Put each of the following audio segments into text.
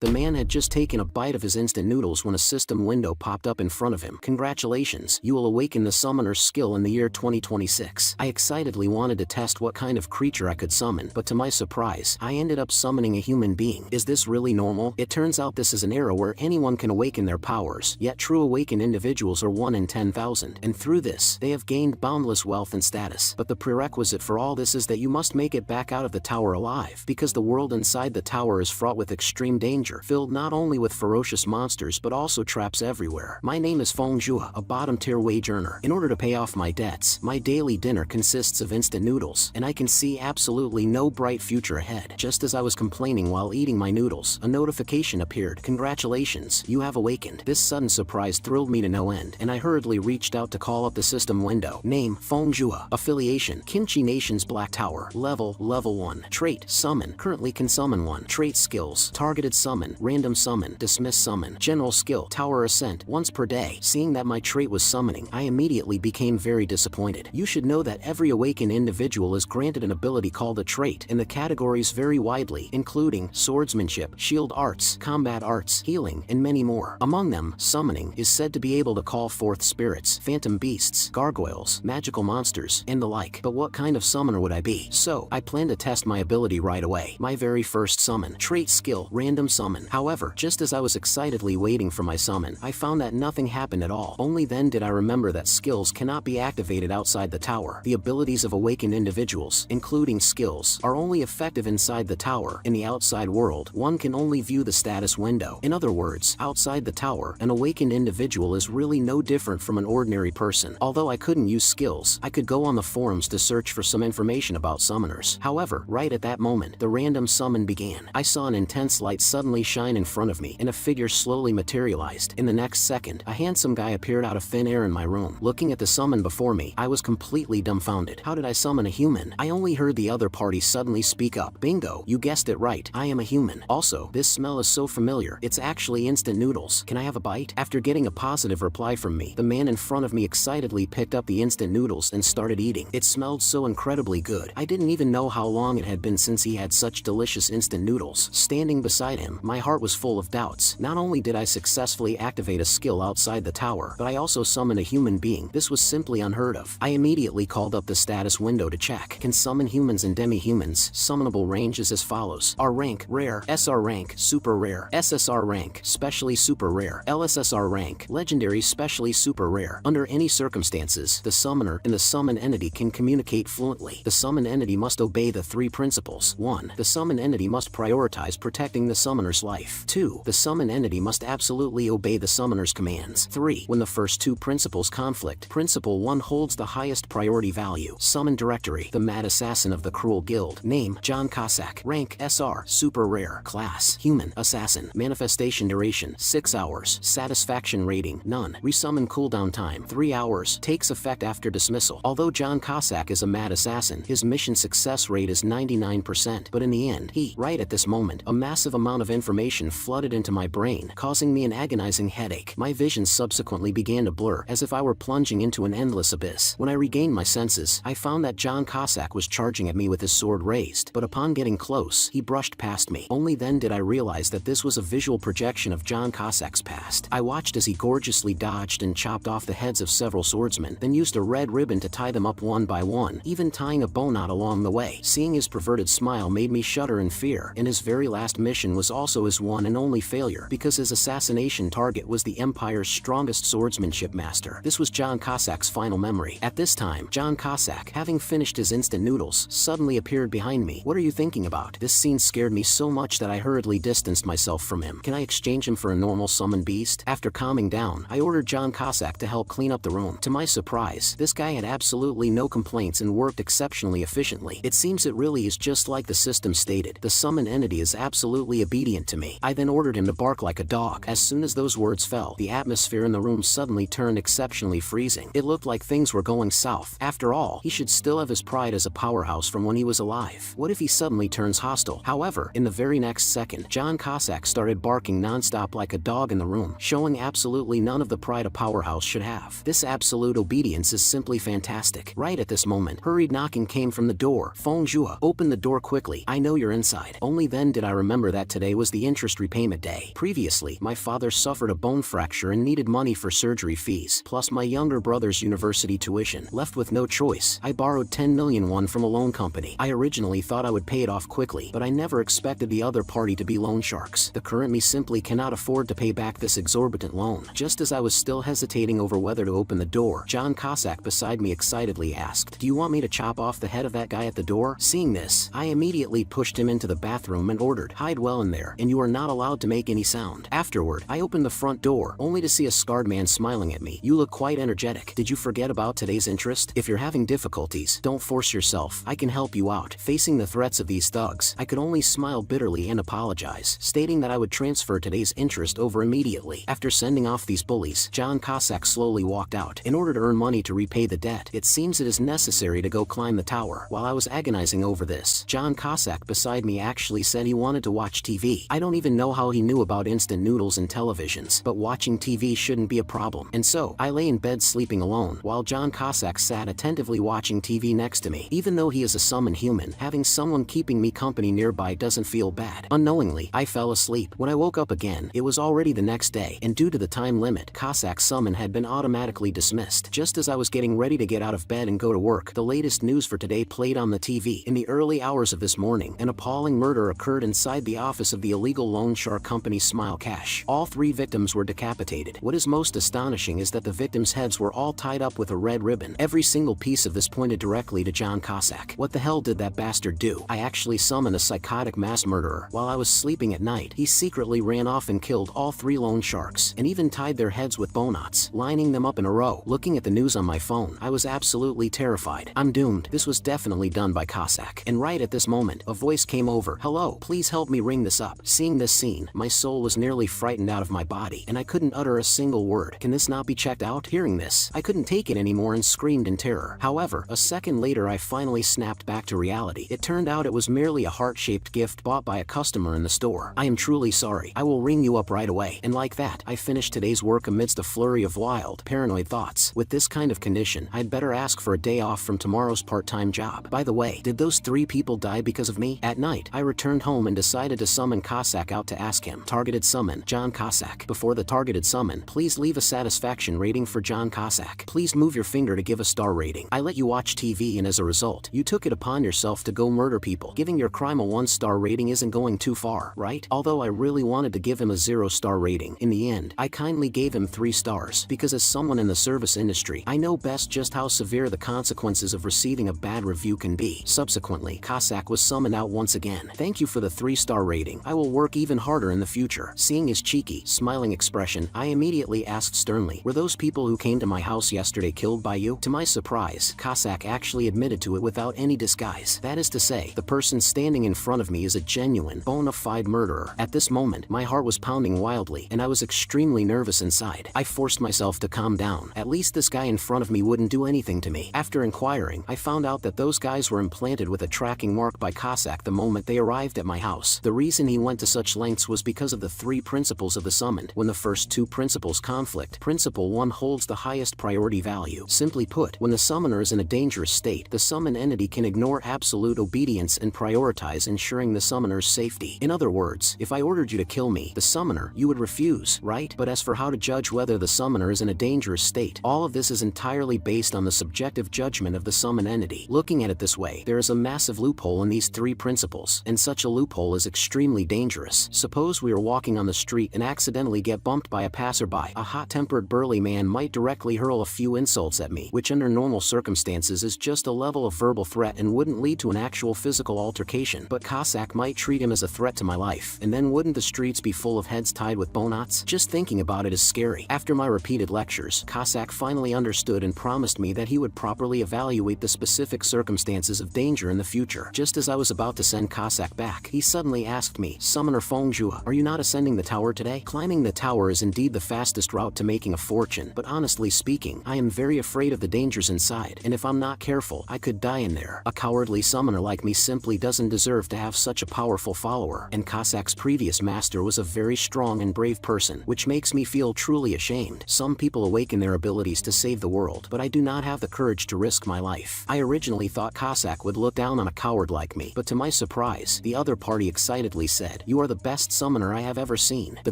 The man had just taken a bite of his instant noodles when a system window popped up in front of him. Congratulations, you will awaken the summoner's skill in the year 2026. I excitedly wanted to test what kind of creature I could summon, but to my surprise, I ended up summoning a human being. Is this really normal? It turns out this is an era where anyone can awaken their powers, yet true awakened individuals are 1 in 10,000, and through this, they have gained boundless wealth and status. But the prerequisite for all this is that you must make it back out of the tower alive, because the world inside the tower is fraught with extreme danger, filled not only with ferocious monsters but also traps everywhere. My name is Feng Zhua, a bottom-tier wage earner. In order to pay off my debts, my daily dinner consists of instant noodles, and I can see absolutely no bright future ahead. Just as I was complaining while eating my noodles, a notification appeared. Congratulations, you have awakened. This sudden surprise thrilled me to no end, and I hurriedly reached out to call up the system window. Name, Feng Zhua. Affiliation, Kimchi Nation's Black Tower. Level 1. Trait, Summon. Currently can summon 1. Trait skills, Targeted Summon, Random Summon, Dismiss Summon. General skill, Tower Ascent, once per day. Seeing that my trait was summoning, I immediately became very disappointed. You should know that every awakened individual is granted an ability called a trait, and the categories vary widely, including swordsmanship, shield arts, combat arts, healing, and many more. Among them, summoning is said to be able to call forth spirits, phantom beasts, gargoyles, magical monsters, and the like. But what kind of summoner would I be? So, I plan to test my ability right away. My very first summon. Trait skill, Random Summon. However, just as I was excitedly waiting for my summon, I found that nothing happened at all. Only then did I remember that skills cannot be activated outside the tower. The abilities of awakened individuals, including skills, are only effective inside the tower. In the outside world, one can only view the status window. In other words, outside the tower, an awakened individual is really no different from an ordinary person. Although I couldn't use skills, I could go on the forums to search for some information about summoners. However, right at that moment, the random summon began. I saw an intense light suddenly shine in front of me, and a figure slowly materialized. In the next second, a handsome guy appeared out of thin air in my room. Looking at the summon before me, I was completely dumbfounded. How did I summon a human? I only heard the other party suddenly speak up. Bingo, you guessed it right, I am a human. Also, this smell is so familiar, it's actually instant noodles. Can I have a bite? After getting a positive reply from me, the man in front of me excitedly picked up the instant noodles and started eating. It smelled so incredibly good. I didn't even know how long it had been since he had such delicious instant noodles. Standing beside him, my heart was full of doubts. Not only did I successfully activate a skill outside the tower, but I also summoned a human being. This was simply unheard of. I immediately called up the status window to check. Can summon humans and demi-humans. Summonable range is as follows. R rank, rare. SR rank, super rare. SSR rank, specially super rare. LSSR rank, legendary, specially super rare. Under any circumstances, the summoner and the summoned entity can communicate fluently. The summoned entity must obey the 3 principles. 1. The summoned entity must prioritize protecting the summoner's life. 2. The summoned entity must absolutely obey the summoner's commands. 3. When the first 2 principles conflict, Principle 1 holds the highest priority value. Summon directory. The mad assassin of the cruel guild. Name, John Cossack. Rank, SR, super rare. Class, human, assassin. Manifestation duration, 6 hours. Satisfaction rating, none. Resummon cooldown time, 3 hours. Takes effect after dismissal. Although John Cossack is a mad assassin, his mission success rate is 99%, but in the end, right at this moment, a massive amount of information flooded into my brain, causing me an agonizing headache. My vision subsequently began to blur, as if I were plunging into an endless abyss. When I regained my senses, I found that John Cossack was charging at me with his sword raised, but upon getting close, he brushed past me. Only then did I realize that this was a visual projection of John Cossack's past. I watched as he gorgeously dodged and chopped off the heads of several swordsmen, then used a red ribbon to tie them up one by one, even tying a bow knot along the way. Seeing his perverted smile made me shudder in fear, and his very last mission was also his one and only failure, because his assassination target was the Empire's strongest swordsmanship master. This was John Cossack's final memory. At this time, John Cossack, having finished his instant noodles, suddenly appeared behind me. What are you thinking about? This scene scared me so much that I hurriedly distanced myself from him. Can I exchange him for a normal summoned beast? After calming down, I ordered John Cossack to help clean up the room. To my surprise, this guy had absolutely no complaints and worked exceptionally efficiently. It seems it really is just like the system stated. The summoned entity is absolutely obedient to me. I then ordered him to bark like a dog. As soon as those words fell, the atmosphere in the room suddenly turned exceptionally freezing. It looked like things were going south. After all, he should still have his pride as a powerhouse from when he was alive. What if he suddenly turns hostile? However, in the very next second, John Cossack started barking non-stop like a dog in the room, showing absolutely none of the pride a powerhouse should have. This absolute obedience is simply fantastic. Right at this moment, hurried knocking came from the door. Feng Zhua, open the door quickly. I know you're inside. Only then did I remember that today was the interest repayment day. Previously, my father suffered a bone fracture and needed money for surgery fees, plus my younger brother's university tuition. Left with no choice, I borrowed 10 million won from a loan company. I originally thought I would pay it off quickly, but I never expected the other party to be loan sharks. The current me simply cannot afford to pay back this exorbitant loan. Just as I was still hesitating over whether to open the door, John Cossack beside me excitedly asked, "Do you want me to chop off the head of that guy at the door?" Seeing this, I immediately pushed him into the bathroom and ordered, "Hide well in there, and you are not allowed to make any sound." Afterward, I opened the front door, only to see a scarred man smiling at me. "You look quite energetic. Did you forget about today's interest? If you're having difficulties, don't force yourself. I can help you out." Facing the threats of these thugs, I could only smile bitterly and apologize, stating that I would transfer today's interest over immediately. After sending off these bullies, John Cossack slowly walked out. In order to earn money to repay the debt, it seems it is necessary to go climb the tower. While I was agonizing over this, John Cossack beside me actually said he wanted to watch TV. I don't even know how he knew about instant noodles and televisions, but watching TV shouldn't be a problem. And so, I lay in bed sleeping alone, while John Cossack sat attentively watching TV next to me. Even though he is a summon human, having someone keeping me company nearby doesn't feel bad. Unknowingly, I fell asleep. When I woke up again, it was already the next day, and due to the time limit, Cossack's summon had been automatically dismissed. Just as I was getting ready to get out of bed and go to work, the latest news for today played on the TV. In the early hours of this morning, an appalling murder occurred inside the office of the illegal loan shark company Smile Cash. All 3 victims were decapitated. What is most astonishing is that the victims' heads were all tied up with a red ribbon. Every single piece of this pointed directly to John Cossack. What the hell did that bastard do? I actually summoned a psychotic mass murderer. While I was sleeping at night, he secretly ran off and killed all 3 loan sharks, and even tied their heads with bow knots, lining them up in a row. Looking at the news on my phone, I was absolutely terrified. I'm doomed. This was definitely done by Cossack. And right at this moment, a voice came over. "Hello, please help me ring this up." Seeing this scene, my soul was nearly frightened out of my body, and I couldn't utter a single word. "Can this not be checked out?" Hearing this, I couldn't take it anymore and screamed in terror. However, a second later I finally snapped back to reality. It turned out it was merely a heart-shaped gift bought by a customer in the store. "I am truly sorry. I will ring you up right away." And like that, I finished today's work amidst a flurry of wild, paranoid thoughts. With this kind of condition, I'd better ask for a day off from tomorrow's part-time job. By the way, did those 3 people die because of me? At night, I returned home and decided to summon Cossack out to ask him. Targeted summon, John Cossack. Before the targeted summon, please leave a satisfaction rating for John Cossack. Please move your finger to give a star rating. I let you watch TV and as a result, you took it upon yourself to go murder people. Giving your crime a 1-star rating isn't going too far, right? Although I really wanted to give him a 0-star rating, in the end, I kindly gave him 3 stars, because as someone in the service industry, I know best just how severe the consequences of receiving a bad review can be. Subsequently, Cossack was summoned out once again. "Thank you for the 3-star rating. I will work even harder in the future." Seeing his cheeky, smiling expression, I immediately asked sternly, "Were those people who came to my house yesterday killed by you?" To my surprise, Cossack actually admitted to it without any disguise. That is to say, the person standing in front of me is a genuine, bona fide murderer. At this moment, my heart was pounding wildly, and I was extremely nervous inside. I forced myself to calm down. At least this guy in front of me wouldn't do anything to me. After inquiring, I found out that those guys were implanted with a tracking mark by Cossack the moment they arrived at my house. The reason he went to such lengths was because of the 3 principles of the summoned. When the first 2 principles conflict, Principle 1 holds the highest priority value. Simply put, when the summoner is in a dangerous state, the summoned entity can ignore absolute obedience and prioritize ensuring the summoner's safety. In other words, if I ordered you to kill me, the summoner, you would refuse, right? But as for how to judge whether the summoner is in a dangerous state, all of this is entirely based on the subjective judgment of the summoned entity. Looking at it this way, there is a massive loophole in these 3 principles, and such a loophole is extremely dangerous. Suppose we are walking on the street and accidentally get bumped by a passerby. A hot-tempered burly man might directly hurl a few insults at me, which under normal circumstances is just a level of verbal threat and wouldn't lead to an actual physical altercation. But Cossack might treat him as a threat to my life, and then wouldn't the streets be full of heads tied with bow knots? Just thinking about it is scary. After my repeated lectures, Cossack finally understood and promised me that he would properly evaluate the specific circumstances of danger in the future. Just as I was about to send Cossack back, he suddenly asked me, "Summoner Fengjua, are you not ascending the tower today?" Climbing the tower is indeed the fastest route to making a fortune, but honestly speaking, I am very afraid of the dangers inside, and if I'm not careful, I could die in there. A cowardly summoner like me simply doesn't deserve to have such a powerful follower, and Cossack's previous master was a very strong and brave person, which makes me feel truly ashamed. Some people awaken their abilities to save the world, but I do not have the courage to risk my life. I originally thought Cossack would look down on a coward like me, but to my surprise, the other party excitedly said, said, "You are the best summoner I have ever seen. The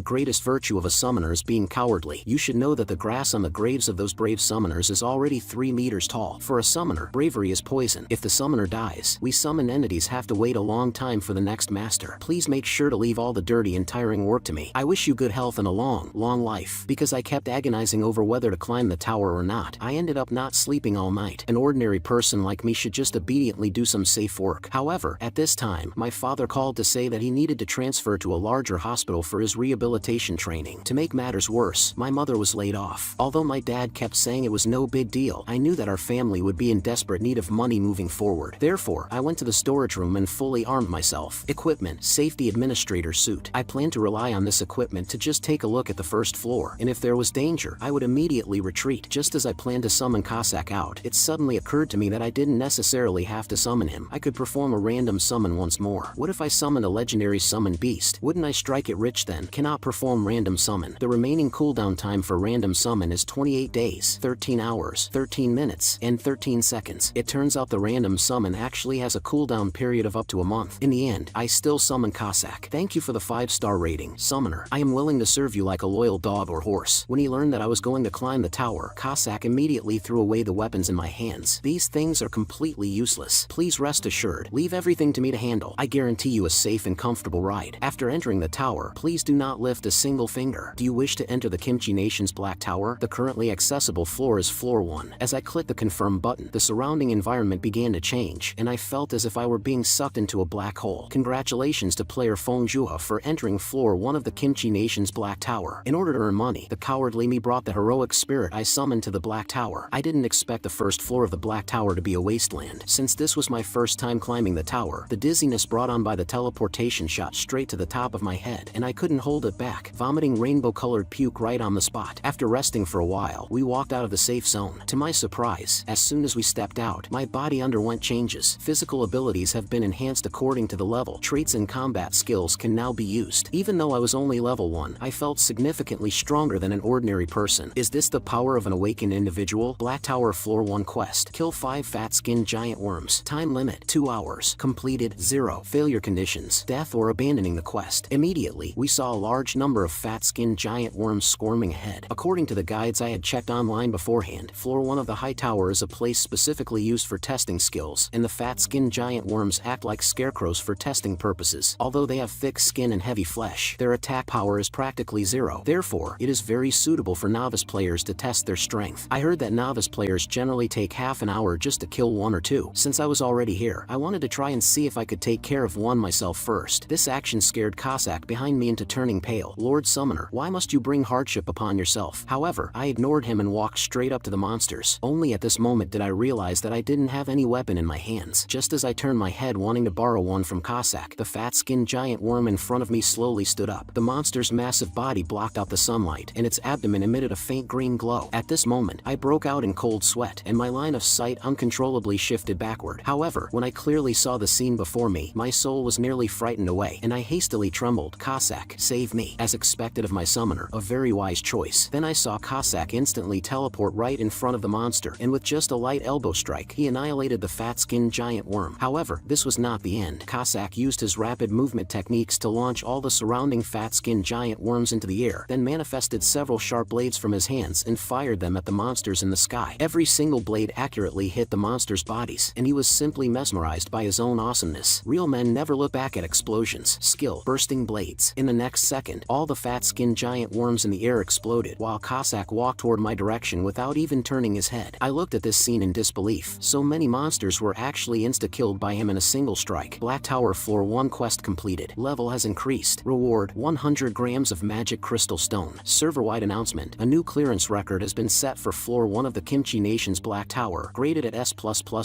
greatest virtue of a summoner is being cowardly. You should know that the grass on the graves of those brave summoners is already 3 meters tall. For a summoner, bravery is poison. If the summoner dies, we summoned entities have to wait a long time for the next master. Please make sure to leave all the dirty and tiring work to me. I wish you good health and a long, long life." Because I kept agonizing over whether to climb the tower or not, I ended up not sleeping all night. An ordinary person like me should just obediently do some safe work. However, at this time, my father called to say that he needed to transfer to a larger hospital for his rehabilitation training. To make matters worse, my mother was laid off. Although my dad kept saying it was no big deal, I knew that our family would be in desperate need of money moving forward. Therefore, I went to the storage room and fully armed myself. Equipment, safety administrator suit. I planned to rely on this equipment to just take a look at the first floor, and if there was danger, I would immediately retreat. Just as I planned to summon Cossack out, it suddenly occurred to me that I didn't necessarily have to summon him. I could perform a random summon once more. What if I summoned a legendary summon beast? Wouldn't I strike it rich then? Cannot perform random summon. The remaining cooldown time for random summon is 28 days, 13 hours, 13 minutes, and 13 seconds. It turns out the random summon actually has a cooldown period of up to a month. In the end, I still summon Cossack. "Thank you for the 5-star rating, Summoner. I am willing to serve you like a loyal dog or horse." When he learned that I was going to climb the tower, Cossack immediately threw away the weapons in my hands. "These things are completely useless. Please rest assured, leave everything to me to handle. I guarantee you a safe and comfortable ride. After entering the tower, please do not lift a single finger. Do you wish to enter the Kimchi Nation's Black Tower? The currently accessible floor is floor 1. As I clicked the confirm button, the surrounding environment began to change, and I felt as if I were being sucked into a black hole. Congratulations to player Feng Juha for entering floor 1 of the Kimchi Nation's Black Tower. In order to earn money, the cowardly me brought the heroic spirit I summoned to the Black Tower. I didn't expect the first floor of the Black Tower to be a wasteland. Since this was my first time climbing the tower, the dizziness brought on by the teleportation shot straight to the top of my head, and I couldn't hold it back, vomiting rainbow-colored puke right on the spot. After resting for a while, we walked out of the safe zone. To my surprise, as soon as we stepped out, my body underwent changes. Physical abilities have been enhanced according to the level. Traits and combat skills can now be used. Even though I was only level 1, I felt significantly stronger than an ordinary person. Is this the power of an awakened individual? Black Tower Floor 1 quest. Kill 5 fat-skinned giant worms. Time limit, 2 hours. Completed, 0. Failure conditions, death or abandoning the quest. Immediately, we saw a large number of fat-skinned giant worms squirming ahead. According to the guides I had checked online beforehand, Floor 1 of the High Tower is a place specifically used for testing skills, and the fat-skinned giant worms act like scarecrows for testing purposes. Although they have thick skin and heavy flesh, their attack power is practically 0. Therefore, it is very suitable for novice players to test their strength. I heard that novice players generally take half an hour just to kill 1 or 2. Since I was already here, I wanted to try and see if I could take care of 1 myself first. This action scared Cossack behind me into turning pale. "Lord Summoner, why must you bring hardship upon yourself?" However, I ignored him and walked straight up to the monsters. Only at this moment did I realize that I didn't have any weapon in my hands. Just as I turned my head wanting to borrow one from Cossack, the fat-skinned giant worm in front of me slowly stood up. The monster's massive body blocked out the sunlight, and its abdomen emitted a faint green glow. At this moment, I broke out in cold sweat, and my line of sight uncontrollably shifted backward. However, when I clearly saw the scene before me, my soul was nearly frightened away, and I hastily trembled. "Cossack, save me." As expected of my summoner, a very wise choice. Then I saw Cossack instantly teleport right in front of the monster, and with just a light elbow strike, he annihilated the fat-skinned giant worm. However, this was not the end. Cossack used his rapid movement techniques to launch all the surrounding fat-skinned giant worms into the air, then manifested several sharp blades from his hands and fired them at the monsters in the sky. Every single blade accurately hit the monsters' bodies, and he was simply mesmerized by his own awesomeness. Real men never look back at explosions. Skill, bursting blades. In the next second, all the fat-skinned giant worms in the air exploded, while Cossack walked toward my direction without even turning his head. I looked at this scene in disbelief. So many monsters were actually insta-killed by him in a single strike. Black Tower Floor 1 quest completed. Level has increased. Reward, 100 grams of magic crystal stone. Server-wide announcement. A new clearance record has been set for Floor 1 of the Kimchi Nation's Black Tower, graded at S++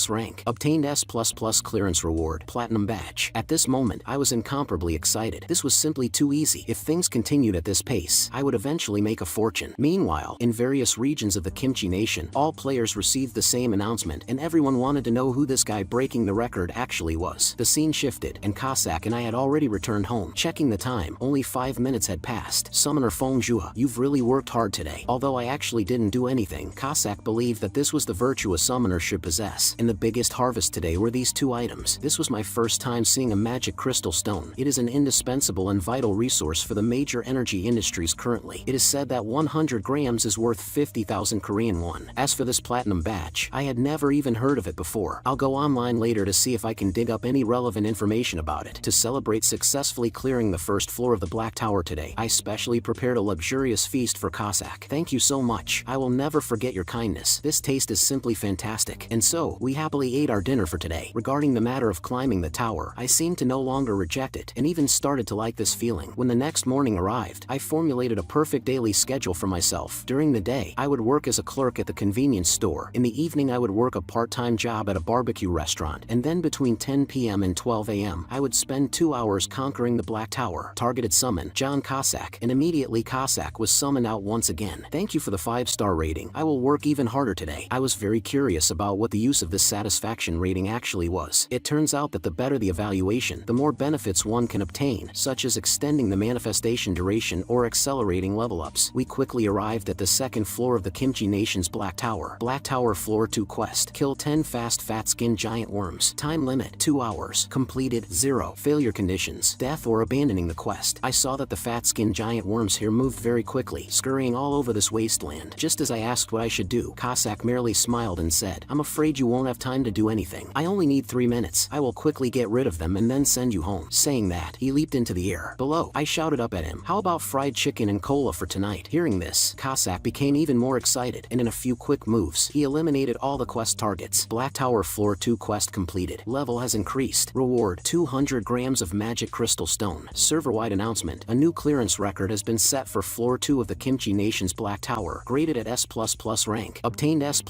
rank. Obtained S++ clearance reward, Platinum Badge. At this moment, I was incomparably excited. This was simply too easy. If things continued at this pace, I would eventually make a fortune. Meanwhile, in various regions of the Kimchi Nation, all players received the same announcement, and everyone wanted to know who this guy breaking the record actually was. The scene shifted, and Cossack and I had already returned home. Checking the time, only 5 minutes had passed. Summoner Feng Juha, you've really worked hard today. Although I actually didn't do anything, Cossack believed that this was the virtue a summoner should possess. And the biggest harvest today were these 2 items. This was my first time seeing a magic crystal stone. It It is an indispensable and vital resource for the major energy industries currently. It is said that 100 grams is worth 50,000 Korean won. As for this platinum badge, I had never even heard of it before. I'll go online later to see if I can dig up any relevant information about it. To celebrate successfully clearing the first floor of the Black Tower today, I specially prepared a luxurious feast for Cossack. Thank you so much. I will never forget your kindness. This taste is simply fantastic. And so, we happily ate our dinner for today. Regarding the matter of climbing the tower, I seemed to no longer reject it, and even started to like this feeling. When the next morning arrived, I formulated a perfect daily schedule for myself. During the day, I would work as a clerk at the convenience store. In the evening, I would work a part-time job at a barbecue restaurant. And then between 10 p.m. and 12 a.m., I would spend 2 hours conquering the Black Tower. Targeted summon, John Cossack. And immediately Cossack was summoned out once again. Thank you for the 5-star rating. I will work even harder today. I was very curious about what the use of this satisfaction rating actually was. It turns out that the better the evaluation, the more benefits one can obtain, such as extending the manifestation duration or accelerating level ups. We quickly arrived at the second floor of the Kimchi Nation's Black Tower. Black Tower Floor 2 Quest. Kill 10 fast fat skin giant worms. Time limit 2 hours. Completed 0. Failure conditions: death or abandoning the quest. I saw that the fat skin giant worms here moved very quickly, scurrying all over this wasteland. Just as I asked what I should do, Cossack merely smiled and said, "I'm afraid you won't have time to do anything. I only need 3 minutes. I will quickly get rid of them and then send you home." Saying that, he leaped into the air. Below, I shouted up at him, "How about fried chicken and cola for tonight?" Hearing this, Cossack became even more excited, and in a few quick moves, he eliminated all the quest targets. Black Tower Floor 2 quest completed. Level has increased. Reward: 200 grams of magic crystal stone. Server-wide announcement: a new clearance record has been set for Floor 2 of the Kimchi Nation's Black Tower. Graded at S++ rank. Obtained S++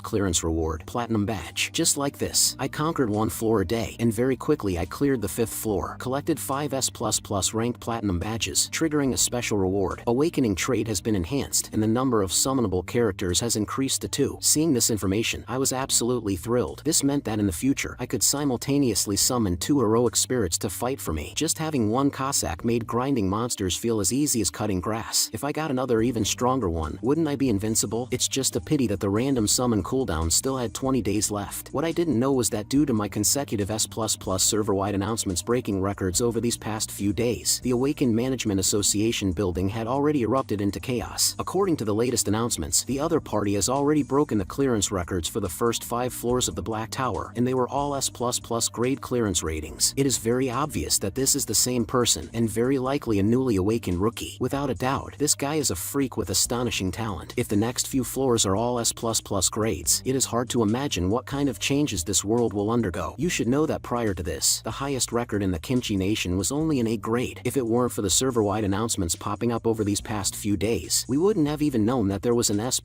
clearance reward. Platinum badge. Just like this, I conquered 1 floor a day, and very quickly I cleared the 5th floor. Collected 5 S++ rank platinum badges, triggering a special reward. Awakening trait has been enhanced, and the number of summonable characters has increased to 2. Seeing this information, I was absolutely thrilled. This meant that in the future, I could simultaneously summon 2 heroic spirits to fight for me. Just having one Cossack made grinding monsters feel as easy as cutting grass. If I got another even stronger one, wouldn't I be invincible? It's just a pity that the random summon cooldown still had 20 days left. What I didn't know was that due to my consecutive S++ server-wide announcements breaking records over these past few days, the Awakened Management Association building had already erupted into chaos. According to the latest announcements, the other party has already broken the clearance records for the first 5 floors of the Black Tower, and they were all S++ grade clearance ratings. It is very obvious that this is the same person, and very likely a newly awakened rookie. Without a doubt, this guy is a freak with astonishing talent. If the next few floors are all S++ grades, it is hard to imagine what kind of changes this world will undergo. You should know that prior to this, the highest record in the Kimchi Nation was only an A grade. If it weren't for the server-wide announcements popping up over these past few days, we wouldn't have even known that there was an S++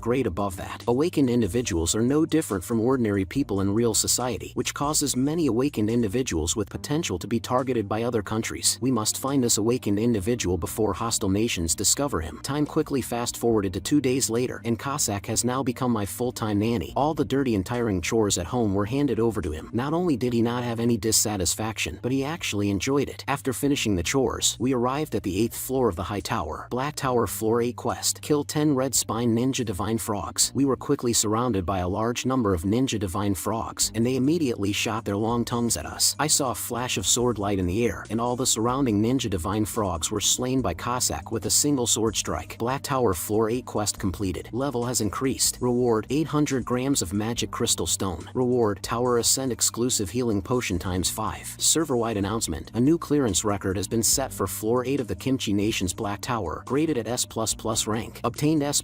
grade above that. Awakened individuals are no different from ordinary people in real society, which causes many awakened individuals with potential to be targeted by other countries. We must find this awakened individual before hostile nations discover him. Time quickly fast-forwarded to 2 days later, and Cossack has now become my full-time nanny. All the dirty and tiring chores at home were handed over to him. Not only did he not have any dissatisfaction, but he actually enjoyed it. After finishing the chores, we arrived at the 8th floor of the High Tower. Black Tower Floor 8 quest. Kill 10 red spine ninja divine frogs. We were quickly surrounded by a large number of ninja divine frogs, and they immediately shot their long tongues at us. I saw a flash of sword light in the air, and all the surrounding ninja divine frogs were slain by Cossack with a single sword strike. Black Tower Floor 8 quest completed. Level has increased. Reward: 800 grams of magic crystal stone. Reward: Tower Ascent exclusive healing potion times 5. Server-wide announcement: a new clearance record has been set for Floor 8 of the Kimchi Nation's Black Tower. Graded at S++ rank. Obtained S++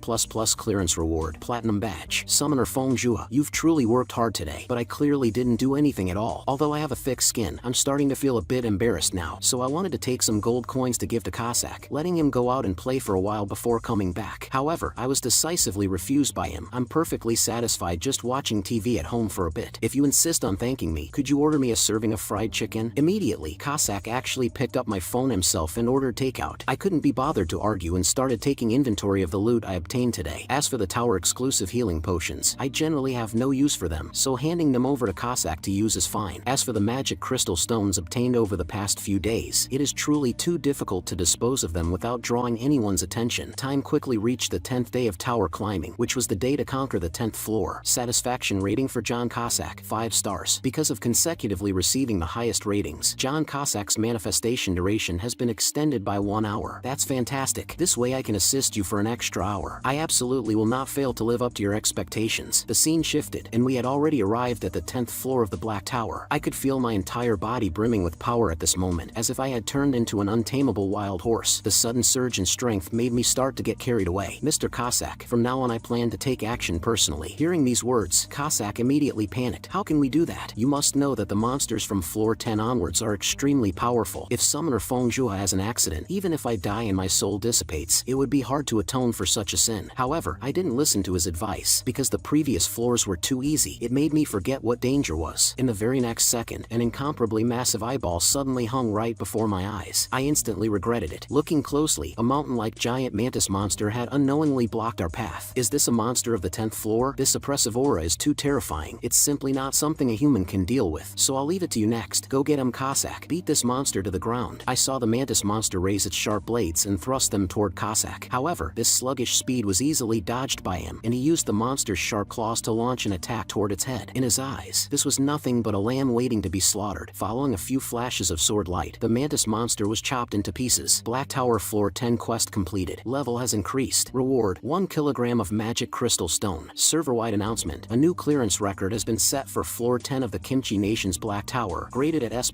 clearance reward. Platinum badge. Summoner Feng Zhua, you've truly worked hard today, but I clearly didn't do anything at all. Although I have a thick skin, I'm starting to feel a bit embarrassed now, so I wanted to take some gold coins to give to Cossack, letting him go out and play for a while before coming back. However, I was decisively refused by him. I'm perfectly satisfied just watching TV at home for a bit. If you insist on thanking me, could you order me a serving of fried chicken? Immediately, Cossack actually picked up my phone himself and ordered takeout. I couldn't be bothered to argue and started taking inventory of the loot I obtained today. As for the tower exclusive healing potions, I generally have no use for them, so handing them over to Cossack to use is fine. As for the magic crystal stones obtained over the past few days, it is truly too difficult to dispose of them without drawing anyone's attention. Time quickly reached the 10th day of tower climbing, which was the day to conquer the 10th floor. Satisfaction rating for John Cossack, 5 stars. Because of consecutively receiving the highest ratings, John Don Cossack's manifestation duration has been extended by 1 hour. That's fantastic. This way I can assist you for an extra hour. I absolutely will not fail to live up to your expectations. The scene shifted, and we had already arrived at the 10th floor of the Black Tower. I could feel my entire body brimming with power at this moment, as if I had turned into an untamable wild horse. The sudden surge in strength made me start to get carried away. Mr. Cossack, from now on I plan to take action personally. Hearing these words, Cossack immediately panicked. How can we do that? You must know that the monsters from floor 10 onwards are extremely powerful. If Summoner Fengjua has an accident, even if I die and my soul dissipates, it would be hard to atone for such a sin. However, I didn't listen to his advice, because the previous floors were too easy. It made me forget what danger was. In the very next second, an incomparably massive eyeball suddenly hung right before my eyes. I instantly regretted it. Looking closely, a mountain-like giant mantis monster had unknowingly blocked our path. Is this a monster of the 10th floor? This oppressive aura is too terrifying. It's simply not something a human can deal with. So I'll leave it to you next. Go get him, Cossack. Beat this monster to the ground. I saw the mantis monster raise its sharp blades and thrust them toward Cossack. However, this sluggish speed was easily dodged by him, and he used the monster's sharp claws to launch an attack toward its head. In his eyes, this was nothing but a lamb waiting to be slaughtered. Following a few flashes of sword light, the mantis monster was chopped into pieces. Black Tower Floor 10 quest completed. Level has increased. Reward: 1 kilogram of magic crystal stone. Server-wide announcement: a new clearance record has been set for Floor 10 of the Kimchi Nation's Black Tower, graded at S++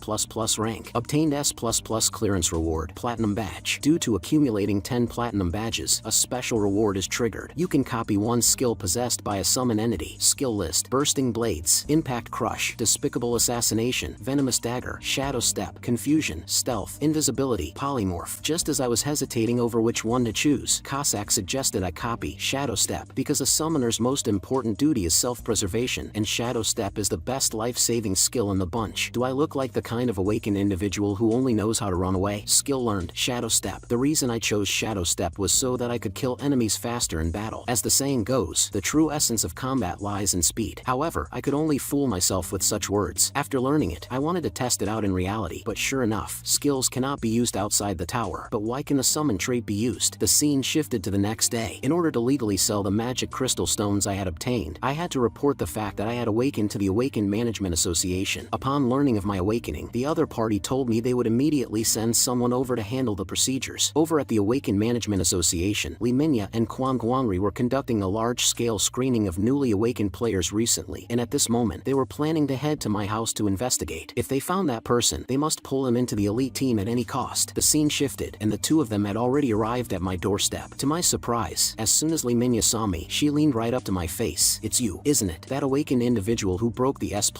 rank. Obtained S++ clearance reward, Platinum Badge. Due to accumulating 10 Platinum Badges, a special reward is triggered. You can copy one skill possessed by a summon entity. Skill list: Bursting Blades, Impact Crush, Despicable Assassination, Venomous Dagger, Shadow Step, Confusion, Stealth, Invisibility, Polymorph. Just as I was hesitating over which one to choose, Cossack suggested I copy Shadow Step, because a summoner's most important duty is self-preservation, and Shadow Step is the best life-saving skill in the bunch. Do I look like the kind of awakened individual who only knows how to run away? Skill learned: Shadow Step. The reason I chose Shadow Step was so that I could kill enemies faster in battle. As the saying goes, the true essence of combat lies in speed. However, I could only fool myself with such words. After learning it, I wanted to test it out in reality, but sure enough, skills cannot be used outside the tower. But why can the summon trait be used? The scene shifted to the next day. In order to legally sell the magic crystal stones I had obtained, I had to report the fact that I had awakened to the Awakened Management Association. Upon learning of my awakening, the other party told me they would immediately send someone over to handle the procedures. Over at the Awakened Management Association, Li Minya and Quan Guangri were conducting a large-scale screening of newly awakened players recently, and at this moment, they were planning to head to my house to investigate. If they found that person, they must pull him into the elite team at any cost. The scene shifted, and the two of them had already arrived at my doorstep. To my surprise, as soon as Li Minya saw me, she leaned right up to my face. "It's you, isn't it? That awakened individual who broke the S++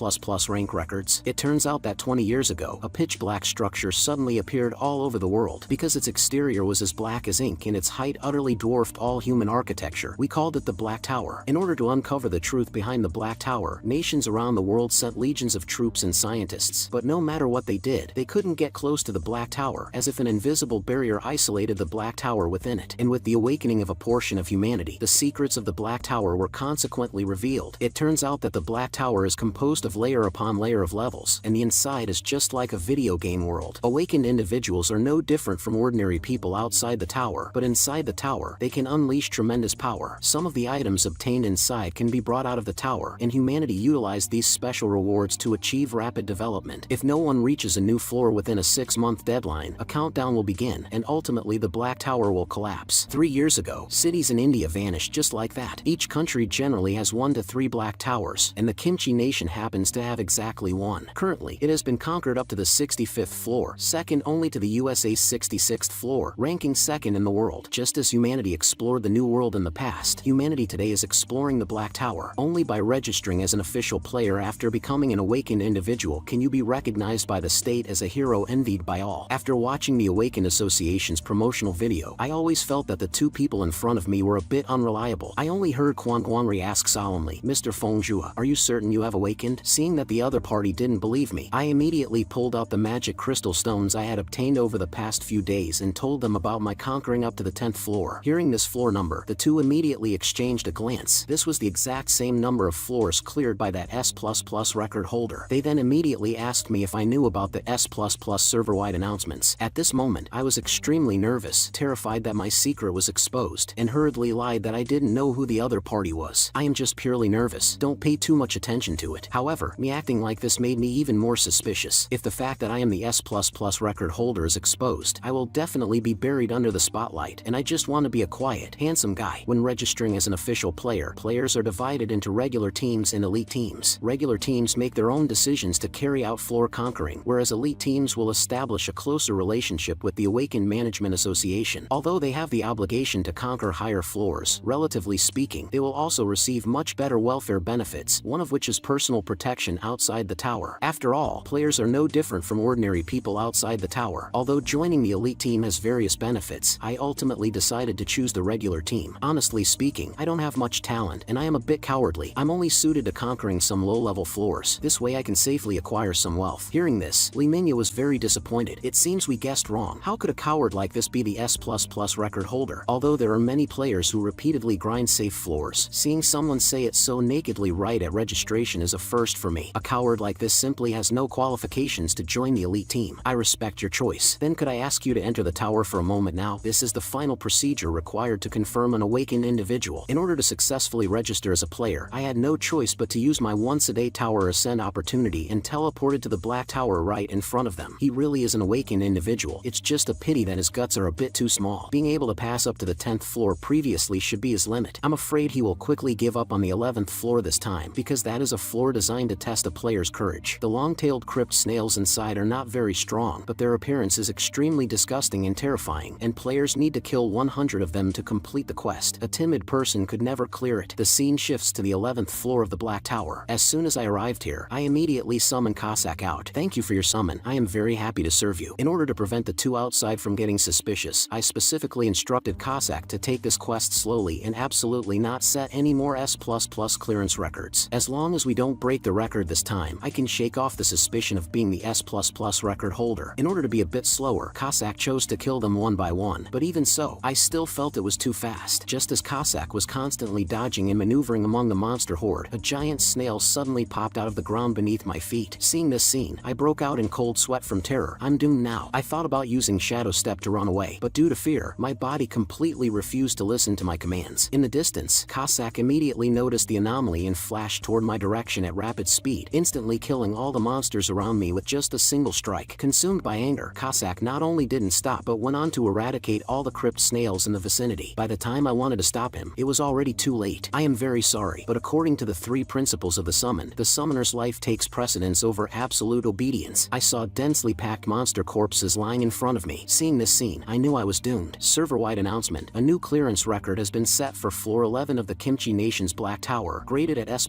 rank records?" It turns out that 20 years ago, a pitch-black structure suddenly appeared all over the world. Because its exterior was as black as ink and its height utterly dwarfed all human architecture, we called it the Black Tower. In order to uncover the truth behind the Black Tower, nations around the world sent legions of troops and scientists. But no matter what they did, they couldn't get close to the Black Tower, as if an invisible barrier isolated the Black Tower within it. And with the awakening of a portion of humanity, the secrets of the Black Tower were consequently revealed. It turns out that the Black Tower is composed of layer upon layer of levels, and the inside is just like a video game world. Awakened individuals are no different from ordinary people outside the tower, but inside the tower, they can unleash tremendous power. Some of the items obtained inside can be brought out of the tower, and humanity utilized these special rewards to achieve rapid development. If no one reaches a new floor within a 6-month deadline, a countdown will begin, and ultimately the Black Tower will collapse. 3 years ago, cities in India vanished just like that. Each country generally has 1 to 3 Black Towers, and the Kimchi Nation happens to have exactly one. Currently, it has been conquered up to the 65th floor, second only to the USA's 66th floor, ranking second in the world. Just as humanity explored the New World in the past, humanity today is exploring the Black Tower. Only by registering as an official player after becoming an awakened individual can you be recognized by the state as a hero envied by all. After watching the Awakened Association's promotional video, I always felt that the two people in front of me were a bit unreliable. I only heard Quan Guangri ask solemnly, "Mr. Fengjua, are you certain you have awakened?" Seeing that the other party didn't believe me, I immediately pulled out the magic crystal stones I had obtained over the past few days and told them about my conquering up to the 10th floor. Hearing this floor number, the two immediately exchanged a glance. This was the exact same number of floors cleared by that S++ record holder. They then immediately asked me if I knew about the S++ server-wide announcements. At this moment, I was extremely nervous, terrified that my secret was exposed, and hurriedly lied that I didn't know who the other party was. "I am just purely nervous. Don't pay too much attention to it." However, me acting like this made me even more suspicious. If the the fact that I am the S++ record holder is exposed, I will definitely be buried under the spotlight, and I just want to be a quiet, handsome guy. When registering as an official player, players are divided into regular teams and elite teams. Regular teams make their own decisions to carry out floor conquering, whereas elite teams will establish a closer relationship with the Awakened Management Association. Although they have the obligation to conquer higher floors, relatively speaking, they will also receive much better welfare benefits, one of which is personal protection outside the tower. After all, players are no different from ordinary people outside the tower. Although joining the elite team has various benefits, I ultimately decided to choose the regular team. Honestly speaking, I don't have much talent, and I am a bit cowardly. I'm only suited to conquering some low-level floors. This way I can safely acquire some wealth. Hearing this, Lee Minya was very disappointed. It seems we guessed wrong. How could a coward like this be the S++ record holder? Although there are many players who repeatedly grind safe floors, seeing someone say it so nakedly right at registration is a first for me. A coward like this simply has no qualifications to join the elite team. I respect your choice. Then could I ask you to enter the tower for a moment now? This is the final procedure required to confirm an awakened individual. In order to successfully register as a player, I had no choice but to use my once-a-day tower ascend opportunity and teleported to the black tower right in front of them. He really is an awakened individual. It's just a pity that his guts are a bit too small. Being able to pass up to the 10th floor previously should be his limit. I'm afraid he will quickly give up on the 11th floor this time, because that is a floor designed to test a player's courage. The long-tailed crypt snails inside are not very strong, but their appearance is extremely disgusting and terrifying, and players need to kill 100 of them to complete the quest. A timid person could never clear it. The scene shifts to the 11th floor of the Black Tower. As soon as I arrived here, I immediately summoned Cossack out. Thank you for your summon. I am very happy to serve you. In order to prevent the two outside from getting suspicious, I specifically instructed Cossack to take this quest slowly and absolutely not set any more S++ clearance records. As long as we don't break the record this time, I can shake off the suspicion of being the S++ record holder. In order to be a bit slower, Cossack chose to kill them one by one, but even so, I still felt it was too fast. Just as Cossack was constantly dodging and maneuvering among the monster horde, a giant snail suddenly popped out of the ground beneath my feet. Seeing this scene, I broke out in cold sweat from terror. I'm doomed now. I thought about using Shadow Step to run away, but due to fear, my body completely refused to listen to my commands. In the distance, Cossack immediately noticed the anomaly and flashed toward my direction at rapid speed, instantly killing all the monsters around me with just a single strike. Consumed by anger, Cossack not only didn't stop but went on to eradicate all the crypt snails in the vicinity. By the time I wanted to stop him, it was already too late. I am very sorry, but according to the 3 principles of the summon, the summoner's life takes precedence over absolute obedience. I saw densely packed monster corpses lying in front of me. Seeing this scene, I knew I was doomed. Server-wide announcement: a new clearance record has been set for floor 11 of the Kimchi Nation's Black Tower, graded at S++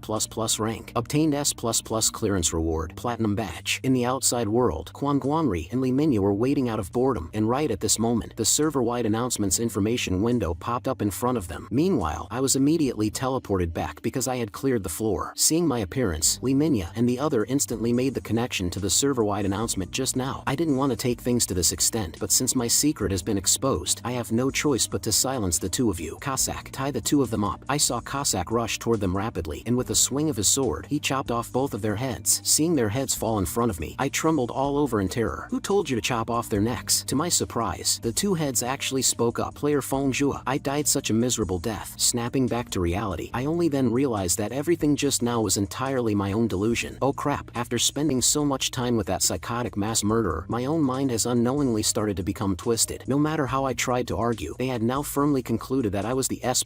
rank. Obtained S++ clearance reward, Platinum Badge. In the outside world, Kwangwanri and Lee Minya were waiting out of boredom, and right at this moment, the server-wide announcement's information window popped up in front of them. Meanwhile, I was immediately teleported back because I had cleared the floor. Seeing my appearance, Lee Minya and the other instantly made the connection to the server-wide announcement just now. I didn't want to take things to this extent, but since my secret has been exposed, I have no choice but to silence the two of you. Cossack, tie the two of them up. I saw Cossack rush toward them rapidly, and with a swing of his sword, he chopped off both of their heads. Seeing their heads fall in front of me, I trembled all over in terror. Who told you to chop off their necks? To my surprise, the two heads actually spoke up. Player Feng Zhua, I died such a miserable death. Snapping back to reality, I only then realized that everything just now was entirely my own delusion. Oh crap, after spending so much time with that psychotic mass murderer, my own mind has unknowingly started to become twisted. No matter how I tried to argue, they had now firmly concluded that I was the S++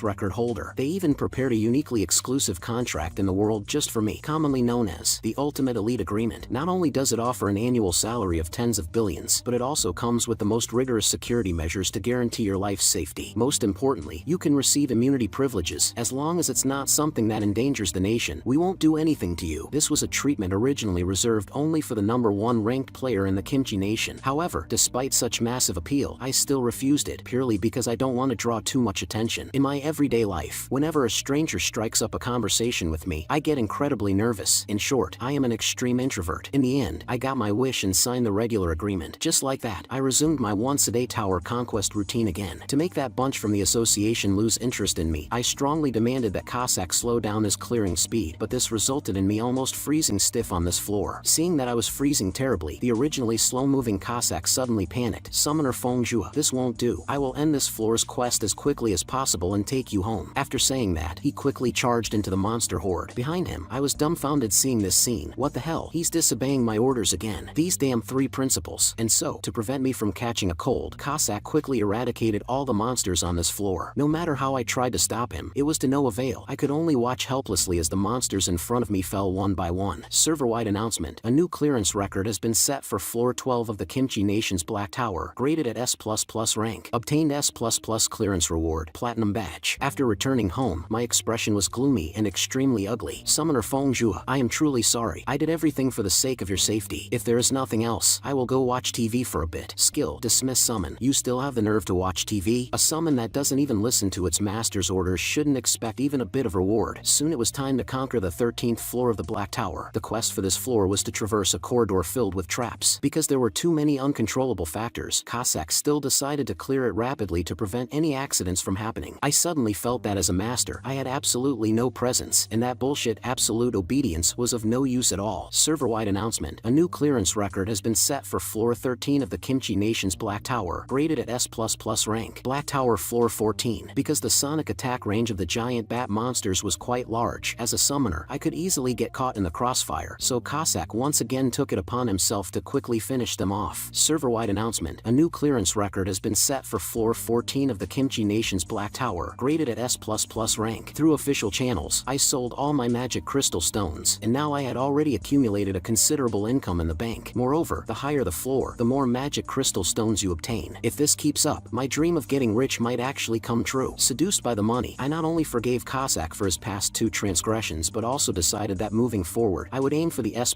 record holder. They even prepared a uniquely exclusive contract in the world just for me, commonly known as the Ultimate Elite Agreement. Not only does it offer an annual salary of tens of billions, but it also comes with the most rigorous security measures to guarantee your life's safety. Most importantly, you can receive immunity privileges. As long as it's not something that endangers the nation, we won't do anything to you. This was a treatment originally reserved only for the #1 ranked player in the Kimchi Nation. However, despite such massive appeal, I still refused it, purely because I don't want to draw too much attention. In my everyday life, whenever a stranger strikes up a conversation with me, I get incredibly nervous. In short, I am an extreme introvert. In the end, I got my wish and signed the regular agreement. Just like that, I resumed my once-a-day tower conquest routine again. To make that bunch from the association lose interest in me, I strongly demanded that Cossack slow down his clearing speed, but this resulted in me almost freezing stiff on this floor. Seeing that I was freezing terribly, the originally slow-moving Cossack suddenly panicked. Summoner Feng Zhua, this won't do. I will end this floor's quest as quickly as possible and take you home. After saying that, he quickly charged into the monster horde. Behind him, I was dumbfounded seeing this scene. What the hell? He's disobeying obeying my orders again. These damn 3 principles. And so, to prevent me from catching a cold, Cossack quickly eradicated all the monsters on this floor. No matter how I tried to stop him, it was to no avail. I could only watch helplessly as the monsters in front of me fell one by one. Server-wide announcement. A new clearance record has been set for floor 12 of the Kimchi Nation's Black Tower, graded at S++ rank. Obtained S++ clearance reward, Platinum Badge. After returning home, my expression was gloomy and extremely ugly. Summoner Fengjue, I am truly sorry. I did everything for the sake of your safety. If there is nothing else, I will go watch TV for a bit. Skill, dismiss summon. You still have the nerve to watch TV? A summon that doesn't even listen to its master's orders shouldn't expect even a bit of reward. Soon it was time to conquer the 13th floor of the Black Tower. The quest for this floor was to traverse a corridor filled with traps. Because there were too many uncontrollable factors, Cossack still decided to clear it rapidly to prevent any accidents from happening. I suddenly felt that as a master, I had absolutely no presence, and that bullshit absolute obedience was of no use at all. Server-wide announcement. A new clearance record has been set for floor 13 of the Kimchi Nation's Black Tower, graded at S++ rank. Black Tower floor 14. Because the sonic attack range of the giant bat monsters was quite large, as a summoner, I could easily get caught in the crossfire, so Cossack once again took it upon himself to quickly finish them off. Server-wide announcement. A new clearance record has been set for floor 14 of the Kimchi Nation's Black Tower, graded at S++ rank. Through official channels, I sold all my magic crystal stones, and now I had already accumulated a considerable income in the bank. Moreover, the higher the floor, the more magic crystal stones you obtain. If this keeps up, my dream of getting rich might actually come true. Seduced by the money, I not only forgave Cossack for his past 2 transgressions but also decided that moving forward, I would aim for the S++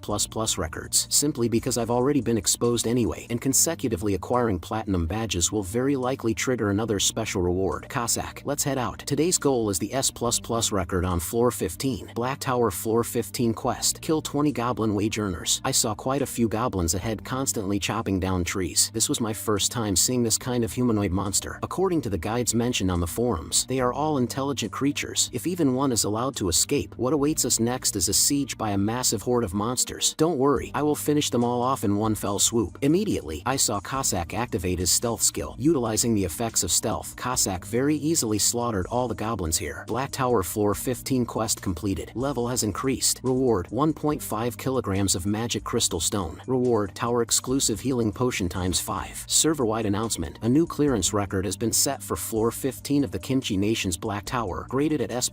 records, simply because I've already been exposed anyway, and consecutively acquiring platinum badges will very likely trigger another special reward. Cossack, let's head out. Today's goal is the S++ record on floor 15. Black Tower floor 15 quest. Kill 20 goblin wage earners. I saw quite a few goblins ahead constantly chopping down trees. This was my first time seeing this kind of humanoid monster. According to the guides mentioned on the forums, they are all intelligent creatures. If even one is allowed to escape, what awaits us next is a siege by a massive horde of monsters. Don't worry, I will finish them all off in one fell swoop. Immediately, I saw Cossack activate his stealth skill. Utilizing the effects of stealth, Cossack very easily slaughtered all the goblins here. Black Tower floor 15 quest completed. Level has increased. Reward, 1.5 kilograms of magic crystal stone. Reward, tower exclusive healing potion times 5. Server-wide announcement. A new clearance record has been set for floor 15 of the Kimchi Nation's Black Tower, graded at S++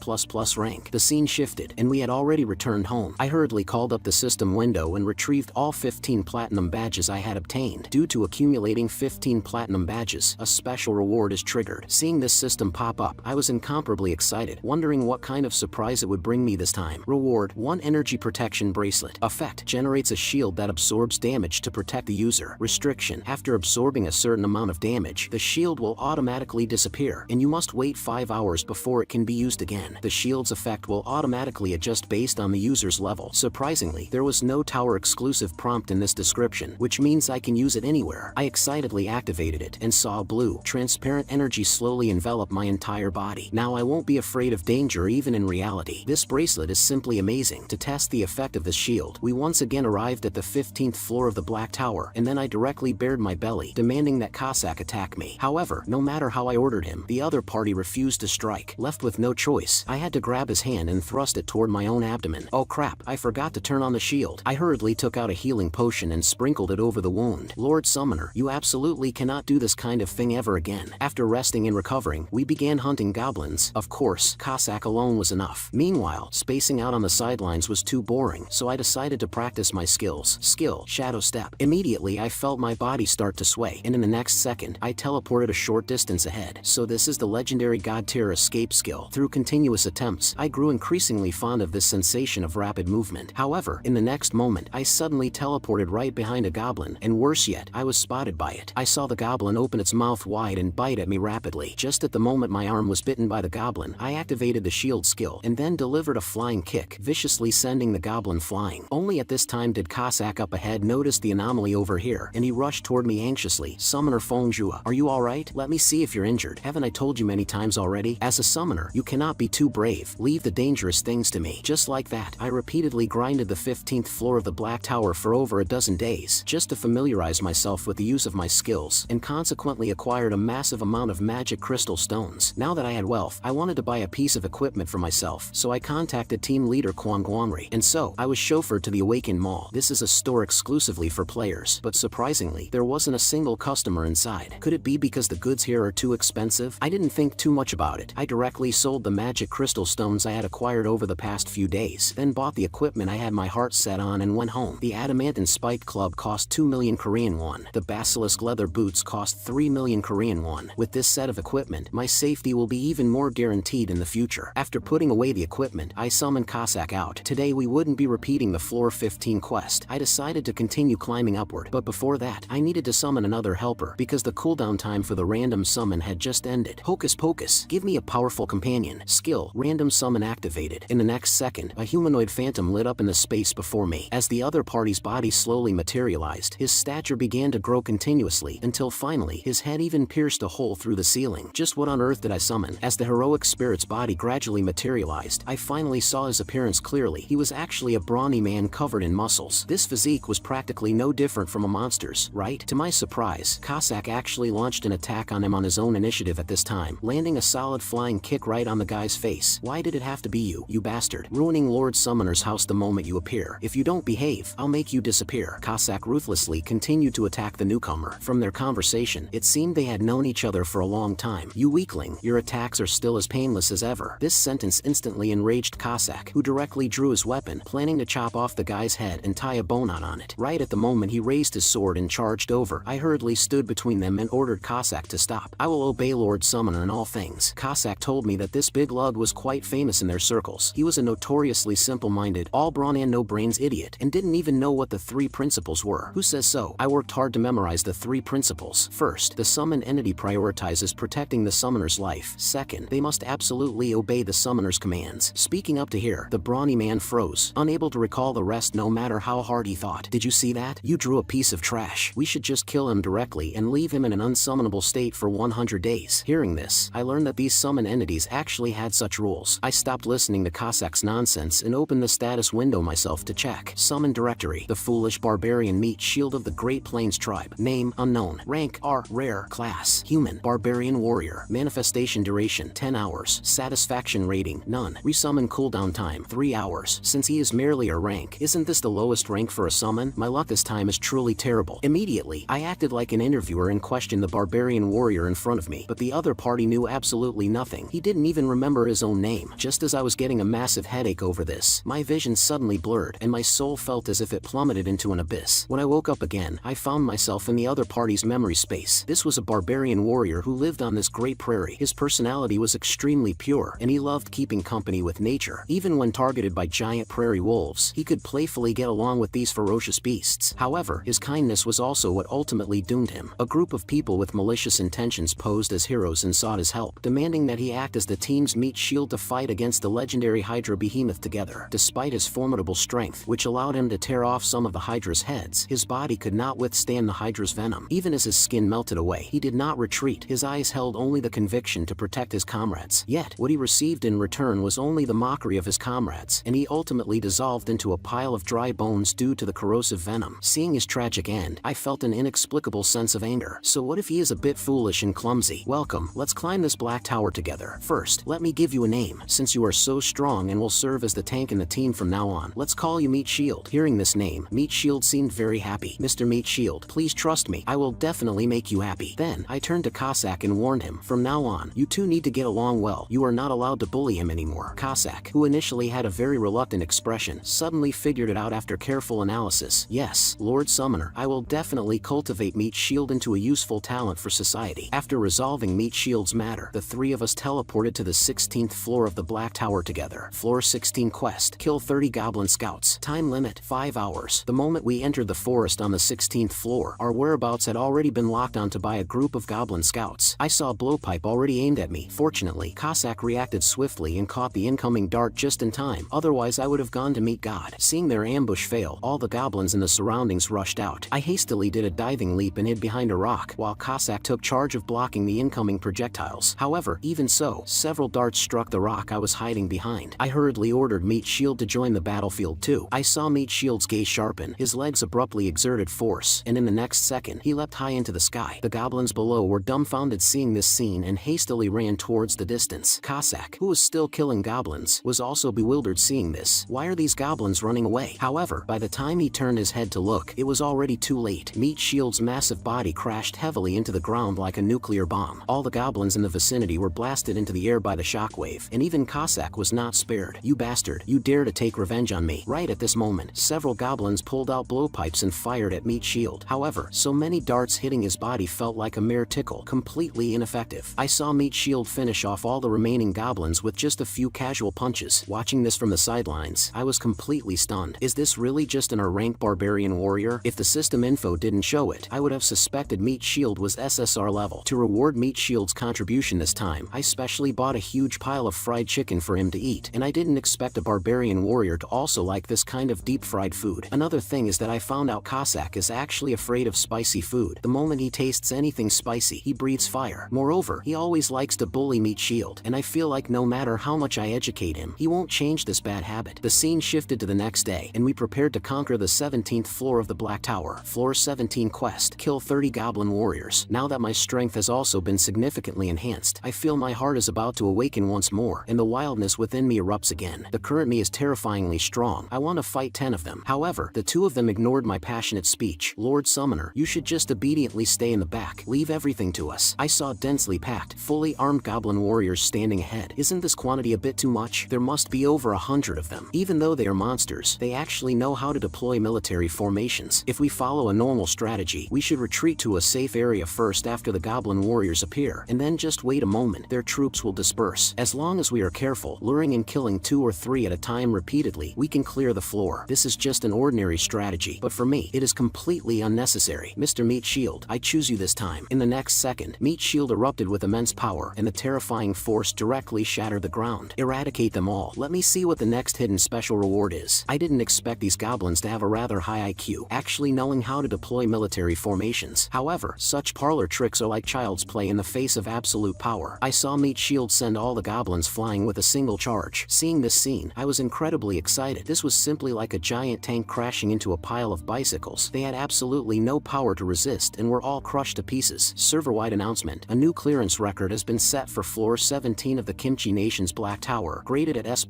rank. The scene shifted, and we had already returned home. I hurriedly called up the system window and retrieved all 15 platinum badges I had obtained. Due to accumulating 15 platinum badges, a special reward is triggered. Seeing this system pop up, I was incomparably excited, wondering what kind of surprise it would bring me this time. Reward, 1 energy protection bracelet. Effect, generates a shield that absorbs damage to protect the user. Restriction, after absorbing a certain amount of damage, the shield will automatically disappear, and you must wait 5 hours before it can be used again. The shield's effect will automatically adjust based on the user's level. Surprisingly, there was no tower exclusive prompt in this description, which means I can use it anywhere. I excitedly activated it and saw blue, transparent energy slowly envelop my entire body. Now I won't be afraid of danger even in reality. This bracelet is simply amazing. To test the effect of this shield, we once again arrived at the 15th floor of the Black Tower, and then I directly bared my belly, demanding that Cossack attack me. However, no matter how I ordered him, the other party refused to strike. Left with no choice, I had to grab his hand and thrust it toward my own abdomen. Oh crap, I forgot to turn on the shield. I hurriedly took out a healing potion and sprinkled it over the wound. Lord Summoner, you absolutely cannot do this kind of thing ever again. After resting and recovering, we began hunting goblins. Of course, Cossack alone was enough. Meanwhile, spacing out on the sidelines was too boring, so I decided to practice my skills. Skill, Shadow Step. Immediately I felt my body start to sway, and in the next second, I teleported a short distance ahead. So this is the legendary God tier escape skill. Through continuous attempts, I grew increasingly fond of this sensation of rapid movement. However, in the next moment, I suddenly teleported right behind a goblin, and worse yet, I was spotted by it. I saw the goblin open its mouth wide and bite at me rapidly. Just at the moment my arm was bitten by the goblin, I activated the shield skill, and then delivered a flying kick, viciously sending the goblin flying. Only at this time did Cossack up ahead notice the anomaly over here, and he rushed toward me anxiously. Summoner Fengjue, are you alright? Let me see if you're injured. Haven't I told you many times already? As a summoner, you cannot be too brave. Leave the dangerous things to me. Just like that, I repeatedly grinded the 15th floor of the Black Tower for over a dozen days, just to familiarize myself with the use of my skills, and consequently acquired a massive amount of magic crystal stones. Now that I had wealth, I wanted to buy a piece of equipment for myself, so I contacted team leader Kwang Guanri, and so, I was chauffeured to the awakened mall. This is a store exclusively for players, but surprisingly, there wasn't a single customer inside. Could it be because the goods here are too expensive? I didn't think too much about it. I directly sold the magic crystal stones I had acquired over the past few days, then bought the equipment I had my heart set on and went home. The adamant and spike club cost 2 million Korean won. The basilisk leather boots cost 3 million Korean won. With this set of equipment, my safety will be even more guaranteed in the future. After putting away the equipment, I summoned Cossack out. Today we wouldn't be repeating the floor 15 quest. I decided to continue climbing upward, but before that, I needed to summon another helper because the cooldown time for the random summon had just ended. Hocus pocus, give me a powerful companion. Skill, random summon activated. In the next second, a humanoid phantom lit up in the space before me. As the other party's body slowly materialized, his stature began to grow continuously until finally his head even pierced a hole through the ceiling. Just what on earth did I summon? As the heroic spirit's body gradually materialized, I finally saw his appearance clearly. He was actually a brawny man covered in muscles. This physique was practically no different from a monster's, right? To my surprise, Cossack actually launched an attack on him on his own initiative at this time, landing a solid flying kick right on the guy's face. Why did it have to be you, you bastard? Ruining Lord Summoner's house the moment you appear. If you don't behave, I'll make you disappear. Cossack ruthlessly continued to attack the newcomer. From their conversation, it seemed they had known each other for a long time. You weakling, your attacks are still as painless as ever. This sentence instantly enraged Cossack, who directly drew his weapon, planning to chop off the guy's head and tie a bone knot on it. Right at the moment he raised his sword and charged over, I hurriedly stood between them and ordered Cossack to stop. I will obey Lord Summoner in all things. Cossack told me that this big lug was quite famous in their circles. He was a notoriously simple-minded, all-brawn and no-brains idiot, and didn't even know what the 3 principles were. Who says so? I worked hard to memorize the 3 principles. First, the summoned entity prioritizes protecting the summoner's life. Second, they must absolutely obey the summoner's commands. Speaking up to here, the brawny man froze, unable to recall the rest no matter how hard he thought. Did you see that? You drew a piece of trash. We should just kill him directly and leave him in an unsummonable state for 100 days. Hearing this, I learned that these summoned entities actually had such rules. I stopped listening to Cossack's nonsense and opened the status window myself to check. Summon directory. The foolish barbarian meat shield of the Great Plains tribe. Name unknown. Rank R rare. Class human. Barbarian warrior. Manifestation duration 10 hours. Satisfaction rating none. Resummon cooldown time 3 hours. Since he is merely a rank, isn't this the lowest rank for a summon? My luck this time is truly terrible. Immediately, I acted like an interviewer and questioned the barbarian warrior in front of me, but the other party knew absolutely nothing. He didn't even remember his own name. Just as I was getting a massive headache over this, my vision suddenly blurred and my soul felt as if it plummeted into an abyss. When I woke up again, I found myself in the other party's memory space. This was a barbarian warrior who lived on this great prairie. His personality was extremely pure, and he loved keeping company with nature. Even when targeted by giant prairie wolves, he could playfully get along with these ferocious beasts. However, his kindness was also what ultimately doomed him. A group of people with malicious intentions posed as heroes and sought his help, demanding that he act as the team's meat shield to fight against the legendary Hydra behemoth together. Despite his formidable strength, which allowed him to tear off some of the Hydra's heads, his body could not withstand the Hydra's venom. Even as his skin melted away, he did not retreat. His eyes held only the conviction to protect his comrades. Yet, what he received in return was only the mockery of his comrades, and he ultimately dissolved into a pile of dry bones due to the corrosive venom. Seeing his tragic end, I felt an inexplicable sense of anger. So what if he is a bit foolish and clumsy? Welcome, let's climb this black tower together. First, let me give you a name, since you are so strong and will serve as the tank in the team from now on. Let's call you Meat Shield. Hearing this name, Meat Shield seemed very happy. Mr. Meat Shield, please trust me. I will definitely make you happy. Then, I turned to Cossack and warned him, from now on, you two need to get along well. You are not allowed to bully him anymore. Cossack, who initially had a very reluctant expression, suddenly figured it out after careful analysis. Yes, Lord Summoner, I will definitely cultivate Meat Shield into a useful talent for society. After resolving Meat Shield's matter, the 3 of us teleported to the 16th floor of the Black Tower together. Floor 16 quest, kill 30 goblin scouts. Time limit, 5 hours. The moment we entered the forest on the 16th floor, our whereabouts had already been locked onto by a group of goblin scouts. I saw a blowpipe already aimed at me. Fortunately, Cossack reacted swiftly and caught the incoming dart just in time, otherwise I would have gone to meet God. Seeing their ambush fail, all the goblins in the surroundings rushed out. I hastily did a diving leap and hid behind a rock, while Cossack took charge of blocking the incoming projectiles. However, even so, several darts struck the rock I was hiding behind. I hurriedly ordered Meat Shield to join the battlefield too. I saw Meat Shield's gaze sharpen, his legs abruptly exerted force, and in the next second, he leapt high into the sky. The goblins below were dumbfounded seeing this scene and hastily ran towards the distance. Cossack, who was still killing goblins, was also bewildered seeing this. Why are these goblins running away? How However, by the time he turned his head to look, it was already too late. Meat Shield's massive body crashed heavily into the ground like a nuclear bomb. All the goblins in the vicinity were blasted into the air by the shockwave, and even Cossack was not spared. "You bastard, you dare to take revenge on me." Right at this moment, several goblins pulled out blowpipes and fired at Meat Shield. However, so many darts hitting his body felt like a mere tickle, completely ineffective. I saw Meat Shield finish off all the remaining goblins with just a few casual punches. Watching this from the sidelines, I was completely stunned. Is this really just an R-rank barbarian warrior? If the system info didn't show it, I would have suspected Meat Shield was SSR level. To reward Meat Shield's contribution this time, I specially bought a huge pile of fried chicken for him to eat, and I didn't expect a barbarian warrior to also like this kind of deep-fried food. Another thing is that I found out Cossack is actually afraid of spicy food. The moment he tastes anything spicy, he breathes fire. Moreover, he always likes to bully Meat Shield, and I feel like no matter how much I educate him, he won't change this bad habit. The scene shifted to the next day, and we prepared to conquer the 17th floor of the Black Tower. Floor 17 quest: kill 30 goblin warriors. Now that my strength has also been significantly enhanced, I feel my heart is about to awaken once more, and the wildness within me erupts again. The current me is terrifyingly strong. I want to fight 10 of them. However, the 2 of them ignored my passionate speech. "Lord Summoner, you should just obediently stay in the back. Leave everything to us." I saw densely packed, fully armed goblin warriors standing ahead. Isn't this quantity a bit too much? There must be over 100 of them. Even though they are monsters, they actually know how to deploy military formations. If we follow a normal strategy, we should retreat to a safe area first after the goblin warriors appear, and then just wait a moment. Their troops will disperse. As long as we are careful, luring and killing 2 or 3 at a time repeatedly, we can clear the floor. This is just an ordinary strategy, but for me, it is completely unnecessary. "Mr. Meat Shield, I choose you this time." In the next second, Meat Shield erupted with immense power, and the terrifying force directly shattered the ground. "Eradicate them all. Let me see what the next hidden special reward is." I didn't expect these goblins to have a rather high IQ, actually knowing how to deploy military formations. However, such parlor tricks are like child's play in the face of absolute power. I saw Meat Shield send all the goblins flying with a single charge. Seeing this scene, I was incredibly excited. This was simply like a giant tank crashing into a pile of bicycles. They had absolutely no power to resist and were all crushed to pieces. Server-wide announcement: a new clearance record has been set for floor 17 of the Kimchi Nation's Black Tower, graded at S++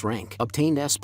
rank. Obtained S++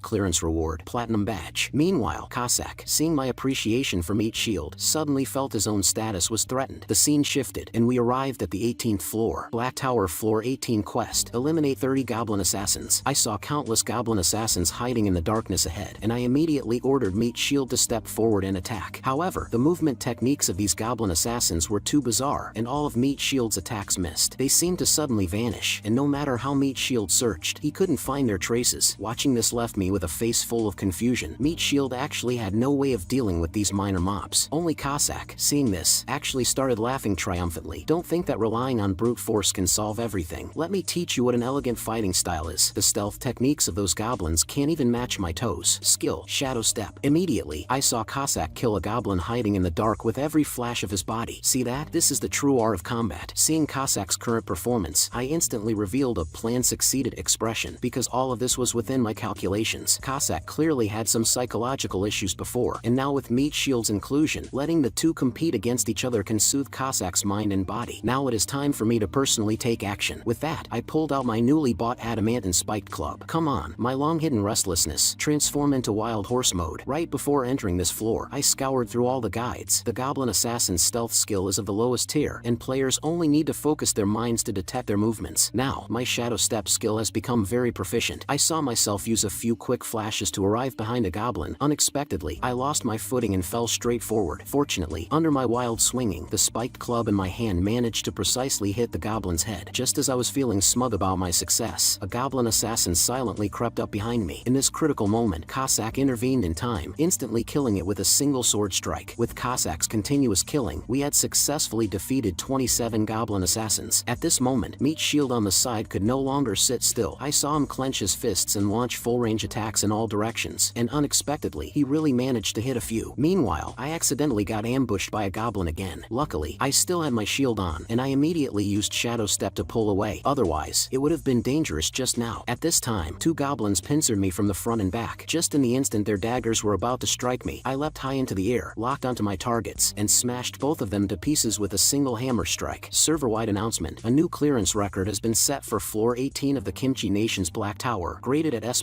clearance reward, Platinum Badge. Meanwhile, Cossack, seeing my appreciation for Meat Shield, suddenly felt his own status was threatened. The scene shifted, and we arrived at the 18th floor. Black Tower floor 18 quest: eliminate 30 goblin assassins. I saw countless goblin assassins hiding in the darkness ahead, and I immediately ordered Meat Shield to step forward and attack. However, the movement techniques of these goblin assassins were too bizarre, and all of Meat Shield's attacks missed. They seemed to suddenly vanish, and no matter how Meat Shield searched, he couldn't find their traces. Watching this left me with a face full of confusion. Meat Shield actually had no way of dealing with these minor mobs. Only Cossack, seeing this, actually started laughing triumphantly. "Don't think that relying on brute force can solve everything. Let me teach you what an elegant fighting style is. The stealth techniques of those goblins can't even match my toes." Skill: Shadow Step. Immediately, I saw Cossack kill a goblin hiding in the dark with every flash of his body. See that? This is the true art of combat. Seeing Cossack's current performance, I instantly revealed a plan succeeded expression, because all of this was within my calculations. Cossack clearly had some psychological issues before, and now with Meat Shield's inclusion, letting the 2 compete against each other can soothe Cossack's mind and body. Now it is time for me to personally take action. With that, I pulled out my newly bought adamantine spiked club. Come on, my long-hidden restlessness, transform into wild horse mode. Right before entering this floor, I scoured through all the guides. The goblin assassin's stealth skill is of the lowest tier, and players only need to focus their minds to detect their movements. Now, my shadow step skill has become very proficient. I saw myself use a few quick flashes to arrive behind a goblin. Unexpectedly, I lost my footing and fell straight forward. Fortunately, under my wild swinging, the spiked club in my hand managed to precisely hit the goblin's head. Just as I was feeling smug about my success, a goblin assassin silently crept up behind me. In this critical moment, Cossack intervened in time, instantly killing it with a single sword strike. With Cossack's continuous killing, we had successfully defeated 27 goblin assassins. At this moment, Meat Shield on the side could no longer sit still. I saw him clench his fists and launch full-range attacks in all directions, and unexpectedly, he really managed to hit a few. Meanwhile, I accidentally got ambushed by a goblin again. Luckily, I still had my shield on, and I immediately used Shadow Step to pull away. Otherwise, it would have been dangerous just now. At this time, 2 goblins pincered me from the front and back. Just in the instant their daggers were about to strike me, I leapt high into the air, locked onto my targets, and smashed both of them to pieces with a single hammer strike. Server-wide announcement: a new clearance record has been set for floor 18 of the Kimchi Nation's Black Tower, graded at S++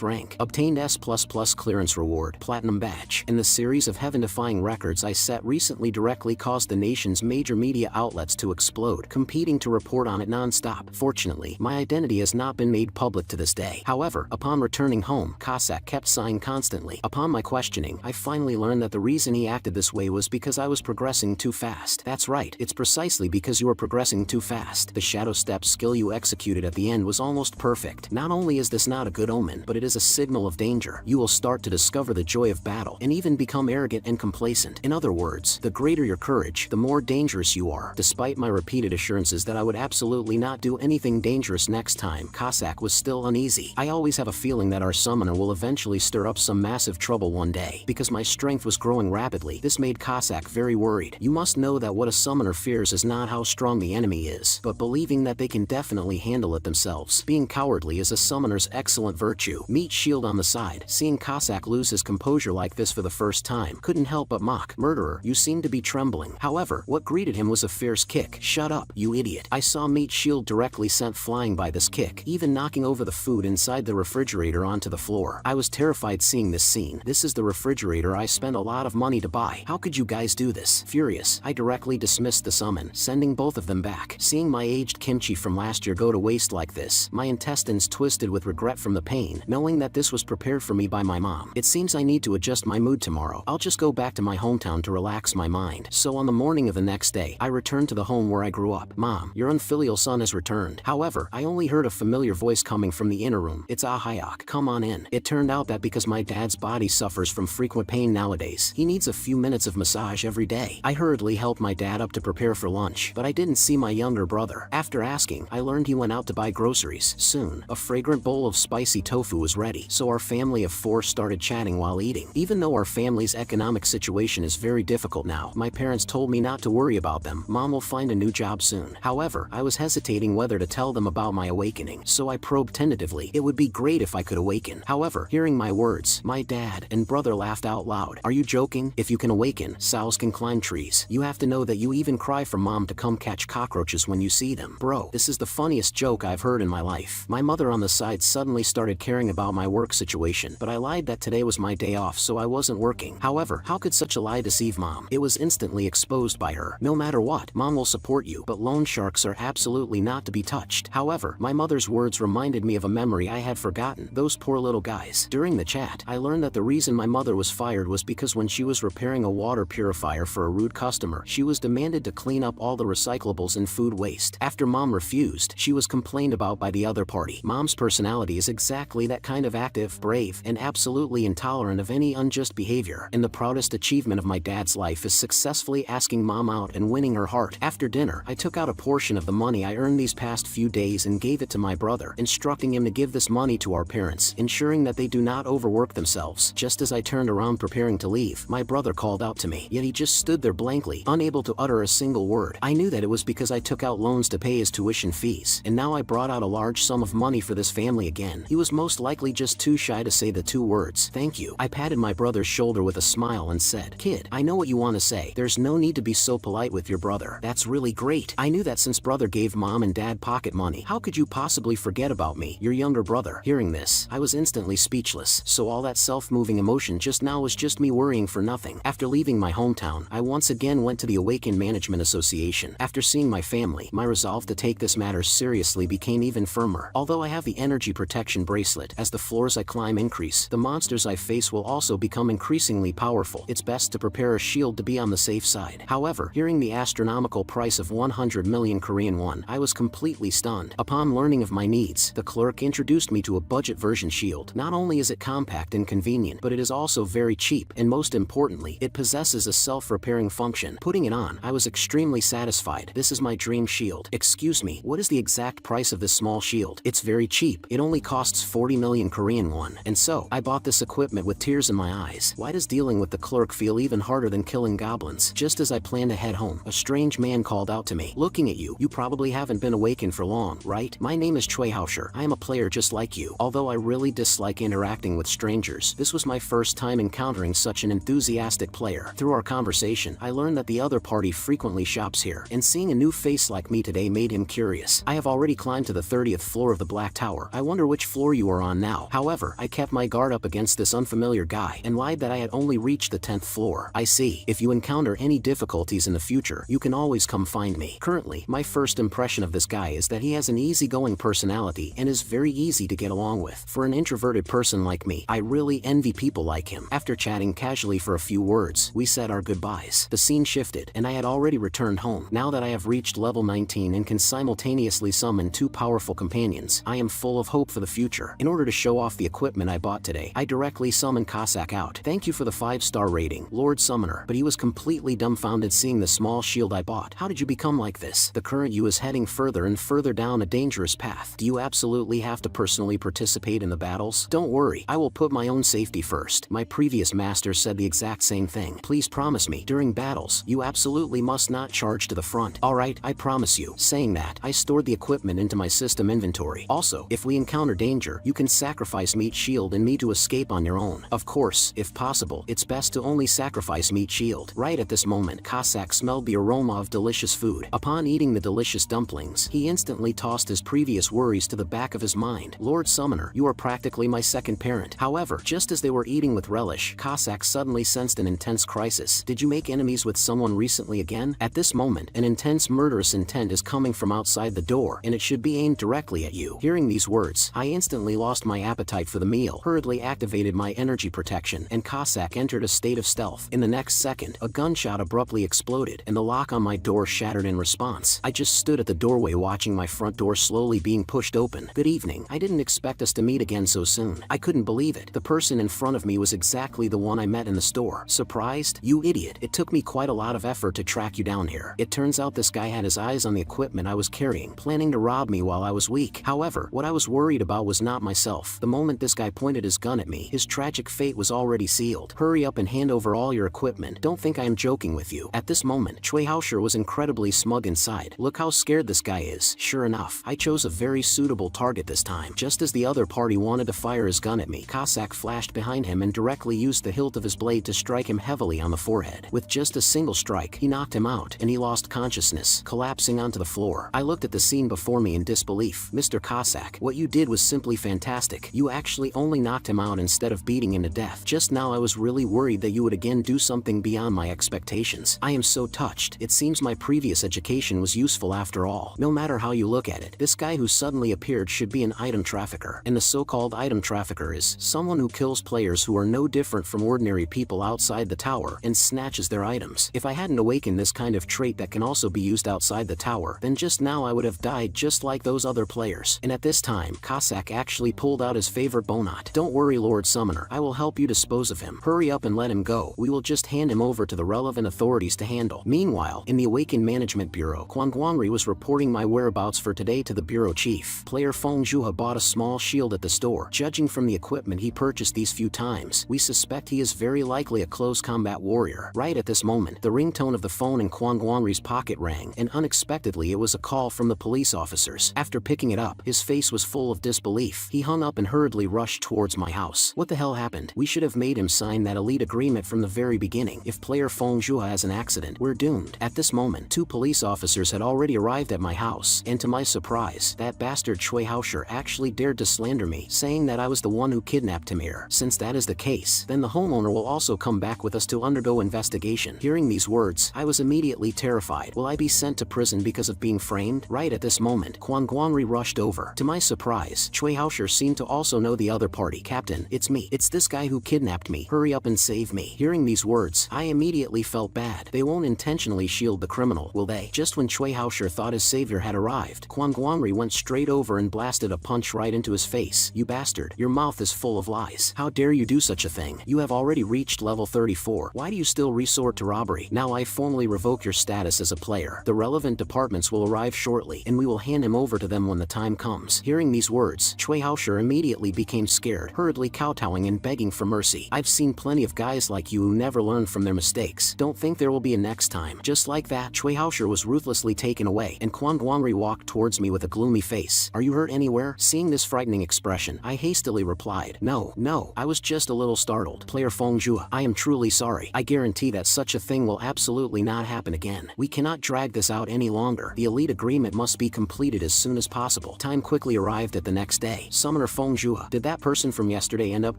rank. Obtained S++ clearance reward, Platinum Badge. And the series of heaven-defying records I set recently directly caused the nation's major media outlets to explode, competing to report on it non-stop. Fortunately, my identity has not been made public to this day. However, upon returning home, Cossack kept sighing constantly. Upon my questioning, I finally learned that the reason he acted this way was because I was progressing too fast. That's right, it's precisely because you were progressing too fast. The shadow step skill you executed at the end was almost perfect. Not only is this not a good omen, but it is a signal of danger. You will start to discover the joy of battle, and even become arrogant and complacent. In other words, the greater your courage, the more dangerous you are. Despite my repeated assurances that I would absolutely not do anything dangerous next time, Cossack was still uneasy. I always have a feeling that our summoner will eventually stir up some massive trouble one day. Because my strength was growing rapidly, this made Cossack very worried. You must know that what a summoner fears is not how strong the enemy is, but believing that they can definitely handle it themselves. Being cowardly is a summoner's excellent virtue. Meet Shield on the side. Seeing Cossack lose his composure like this for the first time, couldn't help but mock. Murderer, you seem to be trembling. However, what greeted him was a fierce kick. Shut up, you idiot. I saw Meat Shield directly sent flying by this kick, even knocking over the food inside the refrigerator onto the floor. I was terrified seeing this scene. This is the refrigerator I spent a lot of money to buy. How could you guys do this? Furious, I directly dismissed the summon, sending both of them back. Seeing my aged kimchi from last year go to waste like this, my intestines twisted with regret from the pain, knowing that this was prepared for me by my mom. It seems I need to adjust my mood tomorrow. I'll just go back to my hometown to relax my mind. So on the morning of the next day, I returned to the home where I grew up. Mom, your unfilial son has returned. However, I only heard a familiar voice coming from the inner room. It's Ahayok. Come on in. It turned out that because my dad's body suffers from frequent pain nowadays, he needs a few minutes of massage every day. I hurriedly helped my dad up to prepare for lunch, but I didn't see my younger brother. After asking, I learned he went out to buy groceries. Soon, a fragrant bowl of spicy tofu was ready, so our family of four started chatting while eating. Even though our family's economic situation is very difficult now, my parents told me not to worry about them. Mom will find a new job soon. However, I was hesitating whether to tell them about my awakening, so I probed tentatively. It would be great if I could awaken. However, hearing my words, my dad and brother laughed out loud. Are you joking? If you can awaken, sows can climb trees. You have to know that you even cry for mom to come catch cockroaches when you see them. Bro, this is the funniest joke I've heard in my life. My mother on the side suddenly started caring about my work situation, but I lied that today was my day off, so I wasn't working. However, how could such a lie deceive mom? It was instantly exposed by her. No matter what, mom will support you, but loan sharks are absolutely not to be touched. However, my mother's words reminded me of a memory I had forgotten. Those poor little guys. During the chat, I learned that the reason my mother was fired was because when she was repairing a water purifier for a rude customer, she was demanded to clean up all the recyclables and food waste. After mom refused, she was complained about by the other party. Mom's personality is exactly that kind of active, brave, and absolutely intolerant of any unjust behavior. And the proudest achievement of my dad's life is successfully asking mom out and winning her heart. After dinner, I took out a portion of the money I earned these past few days and gave it to my brother, instructing him to give this money to our parents, ensuring that they do not overwork themselves. Just as I turned around preparing to leave, my brother called out to me, yet he just stood there blankly, unable to utter a single word. I knew that it was because I took out loans to pay his tuition fees, and now I brought out a large sum of money for this family again. He was most likely just too shy to say the two words, thank you. I patted my brother's shoulder with a smile and said, kid, I know what you want to say. There's no need to be so polite with your brother. That's really great. I knew that since brother gave mom and dad pocket money, how could you possibly forget about me, your younger brother? Hearing this, I was instantly speechless, so all that self-moving emotion just now was just me worrying for nothing. After leaving my hometown, I once again went to the Awakened Management Association. After seeing my family, my resolve to take this matter seriously became even firmer. Although I have the energy protection bracelet, as the floors I climb increase, the monsters I face will also become increasingly powerful. It's best to prepare a shield to be on the safe side. However, hearing the astronomical price of 100 million Korean won, I was completely stunned. Upon learning of my needs, the clerk introduced me to a budget version shield. Not only is it compact and convenient, but it is also very cheap, and most importantly, it possesses a self-repairing function. Putting it on, I was extremely satisfied. This is my dream shield. Excuse me, what is the exact price of this small shield? It's very cheap. It only costs 40 million Korean won. And so, I bought this equipment with tears in my eyes. Why does dealing with the clerk feel even harder than killing goblins? Just as I planned to head home, a strange man called out to me. Looking at you, you probably haven't been awakened for long, right? My name is Choi Hausher. I am a player just like you. Although I really dislike interacting with strangers, this was my first time encountering such an enthusiastic player. Through our conversation, I learned that the other party frequently shops here, and seeing a new face like me today made him curious. I have already climbed to the 30th floor of the Black Tower. I wonder which floor you are on now. However, I kept my guard up against this unfamiliar guy and lied that I had only reached the 10th floor. I see. If you encounter any difficulties in the future, you can always come find me. Currently, my first impression of this guy is that he has an easygoing personality and is very easy to get along with. For an introverted person like me, I really envy people like him. After chatting casually for a few words, we said our goodbyes. The scene shifted, and I had already returned home. Now that I have reached level 19 and can simultaneously summon 2 powerful companions, I am full of hope for the future. In order to show off the equipment I bought today, I directly summoned Cossack out. Thank you for the 5-star rating, Lord Summoner. But he was completely dumbfounded seeing the small shield I bought. How did you become like this? The current you is heading further and further down a dangerous path. Do you absolutely have to personally participate in the battles? Don't worry, I will put my own safety first. My previous master said the exact same thing. Please promise me, during battles, you absolutely must not charge to the front. Alright, I promise you. Saying that, I stored the equipment into my system inventory. Also, if we encounter danger, you can sacrifice Meat Shield and me to escape on your own. Of course, if possible, it's best to only sacrifice Meat Shield. Right at this moment, Cossack smelled the aroma of delicious food. Upon eating the delicious dumplings, he instantly tossed his previous worries to the back of his mind. Lord Summoner, you are practically my second parent. However, just as they were eating with relish, Cossack suddenly sensed an intense crisis. Did you make enemies with someone recently again? At this moment, an intense murderous intent is coming from outside the door, and it should be aimed directly at you. Hearing these words, I instantly lost my appetite for the meal, hurriedly activated my energy protection, and Cossack entered a state of stealth. In the next second, a gunshot abruptly exploded, and the lock on my door shattered in response. I just stood at the doorway watching my front door slowly being pushed open. Good evening. I didn't expect us to meet again so soon. I couldn't believe it. The person in front of me was exactly the one I met in the store. Surprised? You idiot. It took me quite a lot of effort to track you down here. It turns out this guy had his eyes on the equipment I was carrying, planning to rob me while I was weak. However, what I was worried about was not myself. The moment this guy pointed his gun at me, his tragic fate was already sealed. Hurry up and hand over all your equipment. Don't think I am joking with you. At this moment, Chui Haosher was incredibly smug inside. Look how scared this guy is. Sure enough, I chose a very suitable target this time. Just as the other party wanted to fire his gun at me, Cossack flashed behind him and directly used the hilt of his blade to strike him heavily on the forehead. With just a single strike, he knocked him out, and he lost consciousness, collapsing onto the floor. I looked at the scene before me in disbelief. Mr. Cossack, what you did was simply fantastic. You actually only knocked him out instead of beating him to death. Just now I was really worried that you would again do something beyond my expectations. I am so touched. It seems my previous education was useful after all. No matter how you look at it, this guy who suddenly appeared should be an item trafficker. And the so-called item trafficker is someone who kills players who are no different from ordinary people outside the tower and snatches their items. If I hadn't awakened this kind of trait that can also be used outside the tower, then just now I would have died just like those other players. And at this time, Cossack actually pulled out his favorite bonot. Don't worry, Lord Summoner, I will help you dispose of him. Hurry up and let him go. We will just hand him over to the relevant authorities to handle. Meanwhile, in the Awakened Management Bureau, Quan Guangri was reporting my whereabouts for today to the bureau chief. Player Feng Zhuha bought a small shield at the store. Judging from the equipment he purchased these few times, we suspect he is very likely a close combat warrior. Right at this moment, the ringtone of the phone in Quan Guangri's pocket rang, and unexpectedly it was a call from the police officers. After picking it up, his face was full of disbelief. He hung up and hurriedly rushed towards my house. What the hell happened? We should have made him sign that elite agreement from the very beginning. If player Feng Zhuha has an accident, we're doomed. At this moment, 2 police officers had already arrived at my house, and to my surprise, that bastard Chui Haosher actually dared to slander me, saying that I was the one who kidnapped him here. Since that is the case, then the homeowner will also come back with us to undergo investigation. Hearing these words, I was immediately terrified. Will I be sent to prison because of being framed? Right at this moment, Quan Guangri rushed over. To my surprise, Chui Haosher seemed to also know the other party. Captain, it's me. It's this guy who kidnapped me. Hurry up and save me. Hearing these words, I immediately felt bad. They won't intentionally shield the criminal, will they? Just when Chui Haosher thought his savior had arrived, Quan Guangri went straight over and blasted a punch right into his face. You bastard, your mouth is full of lies. How dare you do such a thing? You have already reached level 34. Why do you still resort to robbery? Now I formally revoke your status as a player. The relevant departments will arrive shortly, and we will hand him over to them when the time comes. Hearing these words, Chui Haosher immediately became scared, hurriedly kowtowing and begging for mercy. I've seen plenty of guys like you who never learn from their mistakes. Don't think there will be a next time. Just like that, Chui Haosher was ruthlessly taken away, and Quan Guangri walked towards me with a gloomy face. Are you hurt anywhere? Seeing this frightening expression, I hastily replied, No, I was just a little startled. Player Feng Zhuha, I am truly sorry. I guarantee that such a thing will absolutely not happen again. We cannot drag this out any longer. The elite agreement must be completed as soon as possible. Time quickly arrived at the next day. Summoner Feng Zhuha, did that that person from yesterday end up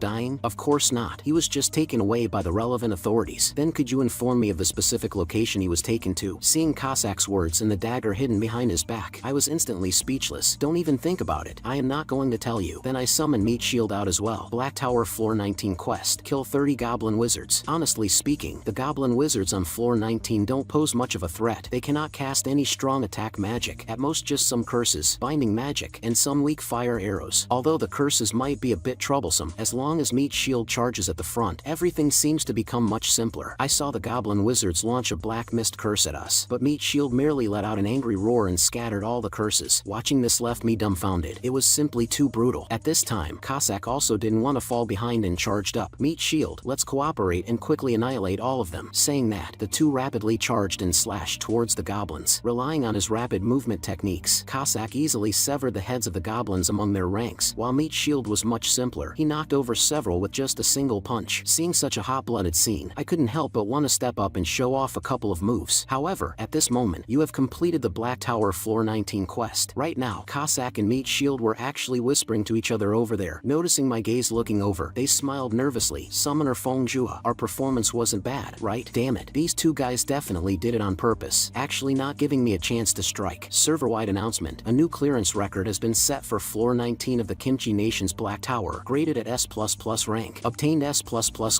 dying? Of course not. He was just taken away by the relevant authorities. Then could you inform me of the specific location he was taken to? Seeing Cossack's words and the dagger hidden behind his back, I was instantly speechless. Don't even think about it. I am not going to tell you. Then I summoned Meat Shield out as well. Black Tower Floor 19 quest. Kill 30 Goblin Wizards. Honestly speaking, the Goblin Wizards on Floor 19 don't pose much of a threat. They cannot cast any strong attack magic. At most just some curses, binding magic, and some weak fire arrows. Although the curses might be a bit troublesome, as long as Meat Shield charges at the front, everything seems to become much simpler. I saw the Goblin Wizards launch a black mist curse at us, but Meat Shield merely let out an angry roar and scattered all the curses. Watching this left me dumbfounded. It was simply too brutal. At this time, Cossack also didn't want to fall behind and charged up. Meat Shield, let's cooperate and quickly annihilate all of them. Saying that, the two rapidly charged and slashed towards the goblins. Relying on his rapid movement techniques, Cossack easily severed the heads of the goblins among their ranks. While Meat Shield was much simpler, he knocked over several with just a single punch. Seeing such a hot-blooded scene, I couldn't help but want to step up and show off a couple of moves. However, at this moment, you have completed the Black Tower Floor 19 quest. Right now, Cossack and Meat Shield were actually whispering to each other over there. Noticing my gaze looking over, they smiled nervously. Summoner Feng Jua, our performance wasn't bad, right? Damn it, these two guys definitely did it on purpose, actually not giving me a chance to strike. Server-wide announcement, a new clearance record has been set for Floor 19 of the Kimchi Nation's Black Tower, graded at S++ rank. Obtained S++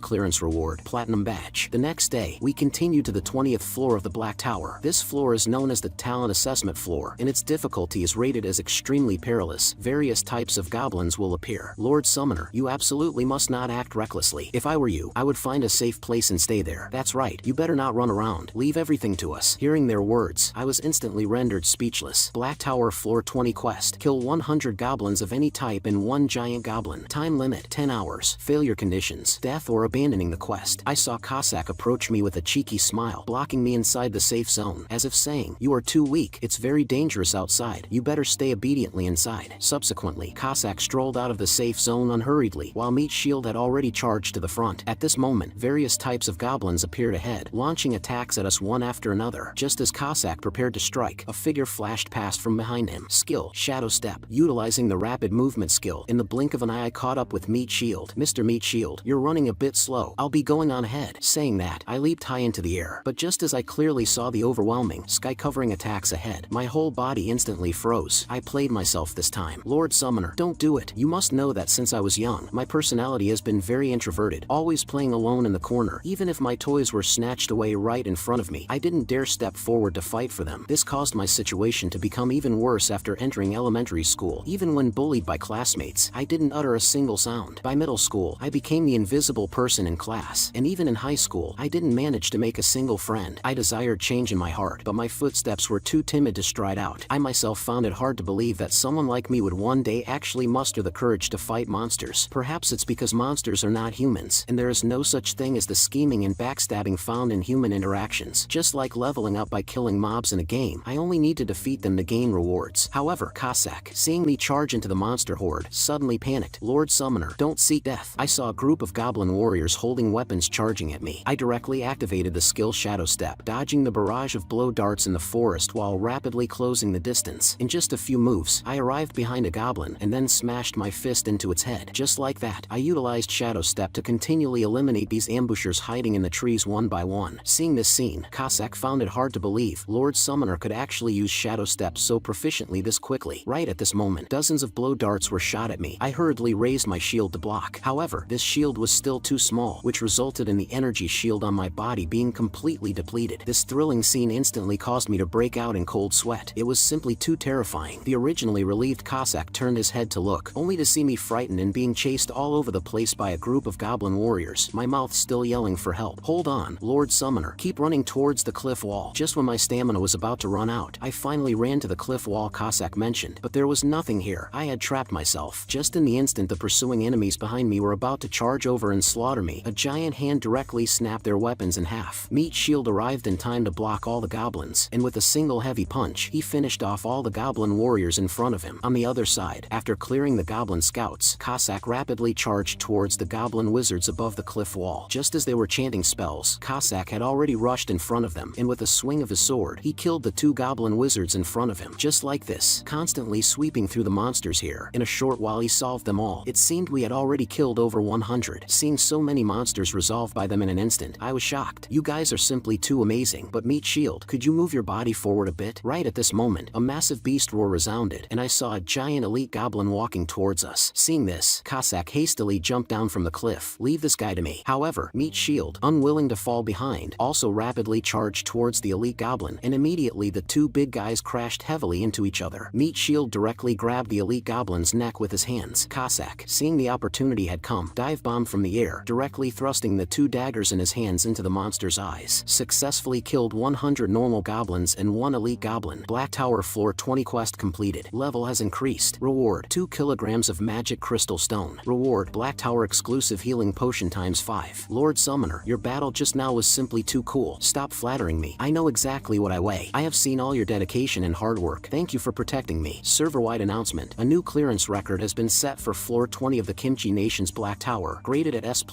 clearance reward, Platinum Badge. The next day, we continued to the 20th floor of the Black Tower. This floor is known as the Talent Assessment Floor, and its difficulty is rated as extremely perilous. Various types of goblins will appear. Lord Summoner, you absolutely must not act recklessly. If I were you, I would find a safe place and stay there. That's right, you better not run around. Leave everything to us. Hearing their words, I was instantly rendered speechless. Black Tower Floor 20 quest. Kill 100 goblins of any type and one giant goblin. Time limit, 10 hours. Failure conditions, death or abandoning the quest. I saw Cossack approach me with a cheeky smile, blocking me inside the safe zone, as if saying, you are too weak, it's very dangerous outside, you better stay obediently inside. Subsequently, Cossack strolled out of the safe zone unhurriedly, while Meat Shield had already charged to the front. At this moment, various types of goblins appeared ahead, launching attacks at us one after another. Just as Cossack prepared to strike, a figure flashed past from behind him. Skill, Shadow Step. Utilizing the rapid movement skill, in the blink of an eye I caught up with Meat Shield. Mr. Meat Shield, you're running a bit slow. I'll be going on ahead. Saying that, I leaped high into the air, but just as I clearly saw the overwhelming, sky-covering attacks ahead, my whole body instantly froze. I played myself this time. Lord Summoner, don't do it. You must know that since I was young, my personality has been very introverted, always playing alone in the corner. Even if my toys were snatched away right in front of me, I didn't dare step forward to fight for them. This caused my situation to become even worse after entering elementary school. Even when bullied by classmates, I didn't utter a single sound. By middle school, I became the invisible person in class, and even in high school, I didn't manage to make a single friend. I desired change in my heart, but my footsteps were too timid to stride out. I myself found it hard to believe that someone like me would one day actually muster the courage to fight monsters. Perhaps it's because monsters are not humans, and there is no such thing as the scheming and backstabbing found in human interactions. Just like leveling up by killing mobs in a game, I only need to defeat them to gain rewards. However, Cossack, seeing me charge into the monster horde, suddenly panicked. Lord Summoner, don't seek death. I saw a group of goblin warriors holding weapons charging at me. I directly activated the skill Shadow Step, dodging the barrage of blow darts in the forest while rapidly closing the distance. In just a few moves, I arrived behind a goblin and then smashed my fist into its head. Just like that, I utilized Shadow Step to continually eliminate these ambushers hiding in the trees one by one. Seeing this scene, Cossack found it hard to believe Lord Summoner could actually use Shadow Step so proficiently this quickly. Right at this moment, dozens of blow darts were shot at me. I hurriedly raised my shield to block. However, this shield was still too small, which resulted in the energy shield on my body being completely depleted. This thrilling scene instantly caused me to break out in cold sweat. It was simply too terrifying. The originally relieved Cossack turned his head to look, only to see me frightened and being chased all over the place by a group of goblin warriors, my mouth still yelling for help. Hold on, Lord Summoner. Keep running towards the cliff wall. Just when my stamina was about to run out, I finally ran to the cliff wall Cossack mentioned, but there was nothing here. I had trapped myself. Just in the instant the pursuing enemies behind me were about to charge over and slaughter me, a giant hand directly snapped their weapons in half. Meat Shield arrived in time to block all the goblins, and with a single heavy punch, he finished off all the goblin warriors in front of him. On the other side, after clearing the goblin scouts, Cossack rapidly charged towards the goblin wizards above the cliff wall. Just as they were chanting spells, Cossack had already rushed in front of them, and with a swing of his sword, he killed the two goblin wizards in front of him. Just like this, constantly sweeping through the monsters here, in a short while he solved of them all. It seemed we had already killed over 100. Seeing so many monsters resolve by them in an instant, I was shocked. You guys are simply too amazing. But Meat Shield, could you move your body forward a bit? Right at this moment, a massive beast roar resounded, and I saw a giant elite goblin walking towards us. Seeing this, Cossack hastily jumped down from the cliff. Leave this guy to me. However, Meat Shield, unwilling to fall behind, also rapidly charged towards the elite goblin, and immediately the two big guys crashed heavily into each other. Meat Shield directly grabbed the elite goblin's neck with his hands. Cossack, seeing the opportunity had come, dive bombed from the air, directly thrusting the two daggers in his hands into the monster's eyes. Successfully killed 100 normal goblins and 1 elite goblin. Black Tower Floor 20 quest completed. Level has increased. Reward: 2 kilograms of magic crystal stone. Reward: Black Tower exclusive healing potion ×5. Lord Summoner, your battle just now was simply too cool. Stop flattering me. I know exactly what I weigh. I have seen all your dedication and hard work. Thank you for protecting me. Server-wide announcement. A new clearance record has been set for floor 20 of the Kimchi Nation's Black Tower, graded at S++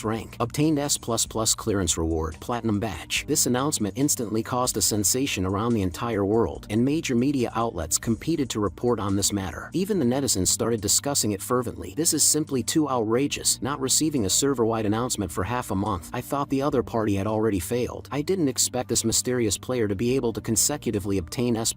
rank. Obtained S++ clearance reward, Platinum Badge. This announcement instantly caused a sensation around the entire world, and major media outlets competed to report on this matter. Even the netizens started discussing it fervently. This is simply too outrageous. Not receiving a server-wide announcement for half a month. I thought the other party had already failed. I didn't expect this mysterious player to be able to consecutively obtain S++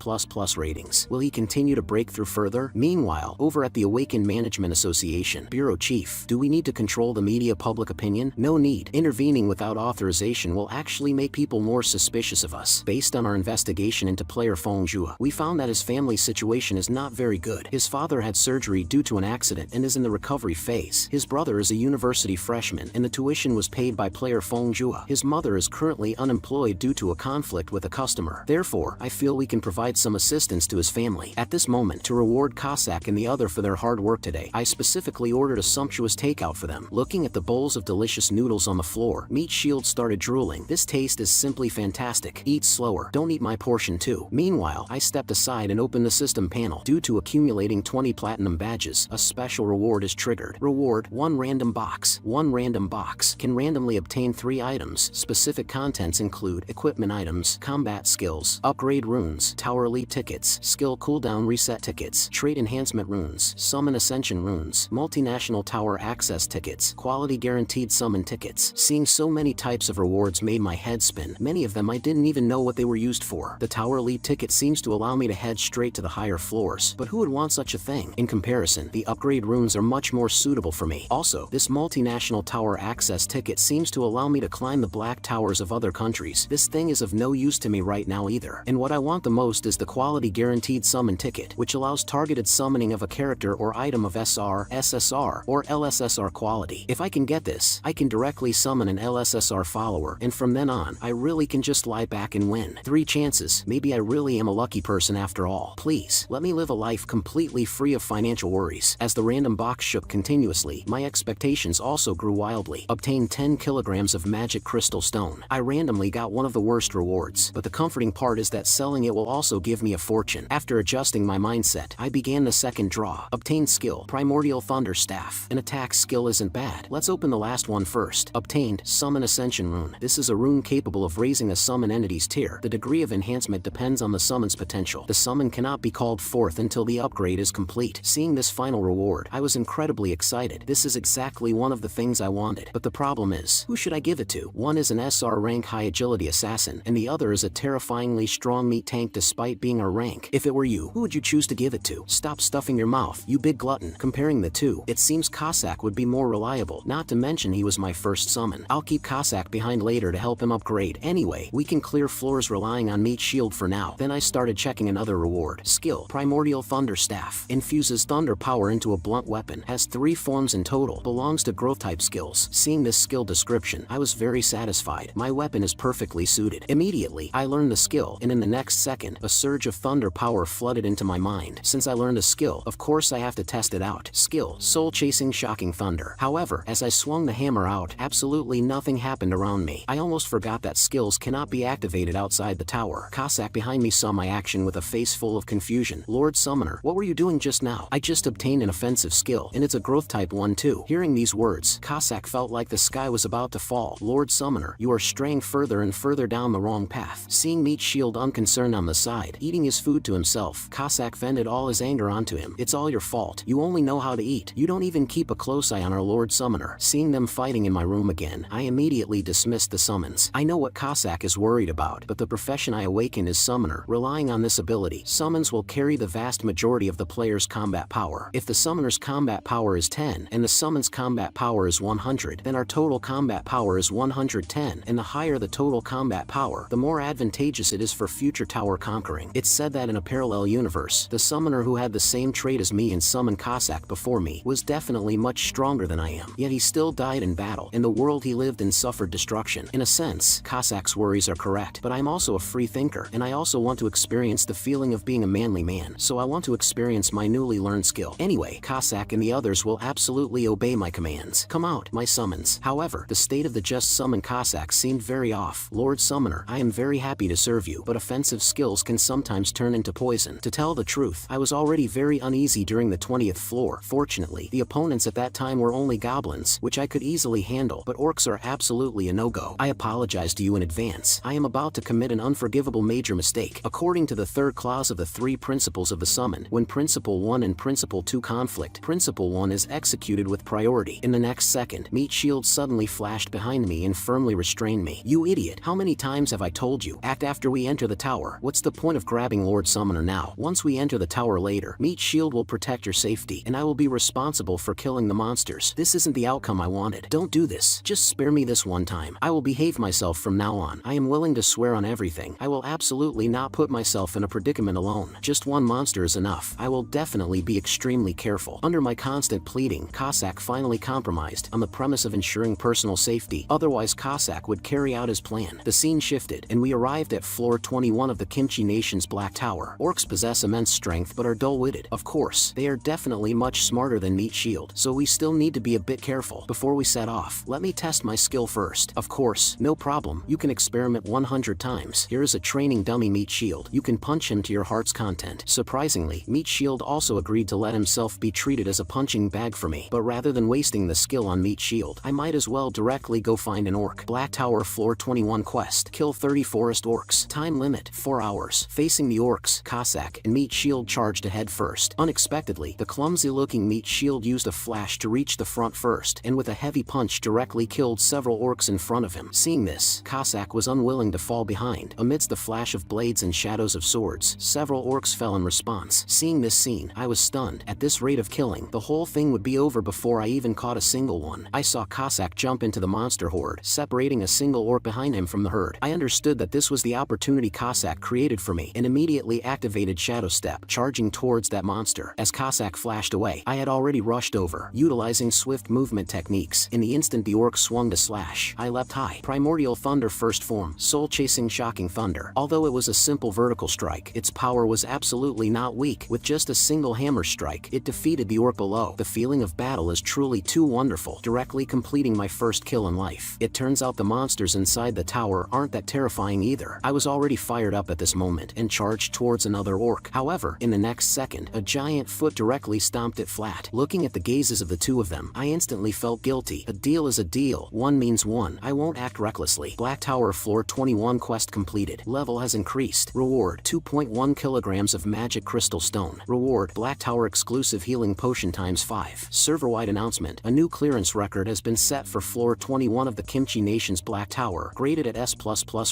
ratings. Will he continue to break through further? Meanwhile, over at the Awakened Management Association, Bureau Chief, do we need to control the media public opinion? No need. Intervening without authorization will actually make people more suspicious of us. Based on our investigation into player Feng Zhua, we found that his family situation is not very good. His father had surgery due to an accident and is in the recovery phase. His brother is a university freshman and the tuition was paid by player Feng Zhua. His mother is currently unemployed due to a conflict with a customer. Therefore, I feel we can provide some assistance to his family. At this moment, to reward Cossack and the other for their hard work today, I specifically ordered a sumptuous takeout for them. Looking at the bowls of delicious noodles on the floor, Meat Shield started drooling. This taste is simply fantastic. Eat slower. Don't eat my portion too. Meanwhile, I stepped aside and opened the system panel. Due to accumulating 20 platinum badges, a special reward is triggered. Reward: 1 random box. 1 random box can randomly obtain 3 items. Specific contents include equipment items, combat skills, upgrade runes, tower elite tickets, skill cooldown reset tickets, trait enhancement runes, summon ascension runes, multinational tower access tickets, quality guaranteed summon tickets. Seeing so many types of rewards made my head spin. Many of them I didn't even know what they were used for. The tower elite ticket seems to allow me to head straight to the higher floors, but who would want such a thing? In comparison, the upgrade runes are much more suitable for me. Also, this multinational tower access ticket seems to allow me to climb the black towers of other countries. This thing is of no use to me right now either. And what I want the most is the quality guaranteed summon ticket, which allows targeted summoning of a character or item of SR, SSR, or LSSR quality. If I can get this, I can directly summon an LSSR follower, and from then on, I really can just lie back and win. 3 chances. Maybe I really am a lucky person after all. Please, let me live a life completely free of financial worries. As the random box shook continuously, my expectations also grew wildly. Obtained 10 kilograms of magic crystal stone. I randomly got one of the worst rewards, but the comforting part is that selling it will also give me a fortune. After adjusting my mindset, I began the second draw. Obtained skill: Primordial Thunder Staff. An attack skill isn't bad. Let's open the last one first. Obtained Summon Ascension Rune. This is a rune capable of raising a summon entity's tier. The degree of enhancement depends on the summon's potential. The summon cannot be called forth until the upgrade is complete. Seeing this final reward, I was incredibly excited. This is exactly one of the things I wanted. But the problem is, who should I give it to? One is an SR rank high agility assassin, and the other is a terrifyingly strong meat tank despite being a rank. If it were you, who would you choose to give it to? Stop stuffing your mouth, you big glutton. Comparing the two, it seems Cossack would be more reliable, not to mention he was my first summon. I'll keep Cossack behind later to help him upgrade. Anyway, we can clear floors relying on Meat Shield for now. Then I started checking another reward. Skill: Primordial Thunder Staff. Infuses thunder power into a blunt weapon. Has 3 forms in total. Belongs to growth type skills. Seeing this skill description, I was very satisfied. My weapon is perfectly suited. Immediately, I learned the skill, and in the next second, a surge of thunder power flooded into my mind. Since I learned the skill, of course I have to test it out. Skill: Soul Chasing Shocking Thunder. However, as I swung the hammer out, absolutely nothing happened around me. I almost forgot that skills cannot be activated outside the tower. Cossack behind me saw my action with a face full of confusion. Lord Summoner, what were you doing just now? I just obtained an offensive skill, and it's a growth type one too. Hearing these words, Cossack felt like the sky was about to fall. Lord Summoner, you are straying further and further down the wrong path. Seeing Meat Shield unconcerned on the side, eating his food to himself, Cossack vented all his anger onto him. It's all your fault. You only only know how to eat. You don't even keep a close eye on our Lord Summoner. Seeing them fighting in my room again, I immediately dismissed the summons. I know what Cossack is worried about, but the profession I awaken is Summoner. Relying on this ability, summons will carry the vast majority of the player's combat power. If the Summoner's combat power is 10 and the summon's combat power is 100, then our total combat power is 110, and the higher the total combat power, the more advantageous it is for future tower conquering. It's said that in a parallel universe, the Summoner who had the same trait as me and summoned Cossack before me was definitely much stronger than I am, yet he still died in battle, and the world he lived in suffered destruction. In a sense, Cossack's worries are correct, but I'm also a free thinker, and I also want to experience the feeling of being a manly man, so I want to experience my newly learned skill. Anyway, Cossack and the others will absolutely obey my commands. Come out, my summons. However, the state of the just summoned Cossack seemed very off. Lord Summoner, I am very happy to serve you, but offensive skills can sometimes turn into poison. To tell the truth, I was already very uneasy during the 20th floor. Fortunately, the opponents at that time were only goblins, which I could easily handle, but orcs are absolutely a no-go. I apologize to you in advance. I am about to commit an unforgivable major mistake. According to the third clause of the 3 principles of the summon, when Principle 1 and Principle 2 conflict, Principle 1 is executed with priority. In the next second, Meat Shield suddenly flashed behind me and firmly restrained me. You idiot, how many times have I told you? Act after we enter the tower. What's the point of grabbing Lord Summoner now? Once we enter the tower later, Meat Shield will protect your safety, and I will be responsible for killing the monsters. This isn't the outcome I wanted. Don't do this. Just spare me this one time. I will behave myself from now on. I am willing to swear on everything. I will absolutely not put myself in a predicament alone. Just one monster is enough. I will definitely be extremely careful. Under my constant pleading, Cossack finally compromised, on the premise of ensuring personal safety. Otherwise, Cossack would carry out his plan. The scene shifted, and we arrived at floor 21 of the Kimchi Nation's Black Tower. Orcs possess immense strength but are dull-witted. Of course, they are definitely much smarter than Meat Shield, so we still need to be a bit careful. Before we set off, let me test my skill first. Of course, no problem. You can experiment 100 times. Here is a training dummy Meat Shield. You can punch him to your heart's content. Surprisingly, Meat Shield also agreed to let himself be treated as a punching bag for me, but rather than wasting the skill on Meat Shield, I might as well directly go find an orc. Black Tower Floor 21 quest. Kill 30 forest orcs. Time limit, 4 hours. Facing the orcs, Cossack and Meat Shield charged ahead first. Unexpectedly, the clumsy-looking Meat Shield used a flash to reach the front first, and with a heavy punch directly killed several orcs in front of him. Seeing this, Cossack was unwilling to fall behind. Amidst the flash of blades and shadows of swords, several orcs fell in response. Seeing this scene, I was stunned. At this rate of killing, the whole thing would be over before I even caught a single one. I saw Cossack jump into the monster horde, separating a single orc behind him from the herd. I understood that this was the opportunity Cossack created for me, and immediately activated Shadow Step, charging towards that monster. As Cossack flashed away, I had already rushed over, utilizing swift movement techniques. In the instant the orc swung to slash, I leapt high. Primordial Thunder First Form, soul-chasing Shocking Thunder. Although it was a simple vertical strike, its power was absolutely not weak. With just a single hammer strike, it defeated the orc below. The feeling of battle is truly too wonderful, directly completing my first kill in life. It turns out the monsters inside the tower aren't that terrifying either. I was already fired up at this moment and charged towards another orc. However, in the next second, a giant foot directly stomped it flat. Looking at the gazes of the two of them, I instantly felt guilty. A deal is a deal. One means one. I won't act recklessly. Black Tower Floor 21 quest completed. Level has increased. Reward, 2.1 kilograms of magic crystal stone. Reward, Black Tower exclusive healing potion ×5. Server-wide announcement. A new clearance record has been set for floor 21 of the Kimchi Nation's Black Tower, graded at S++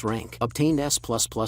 rank. Obtained S++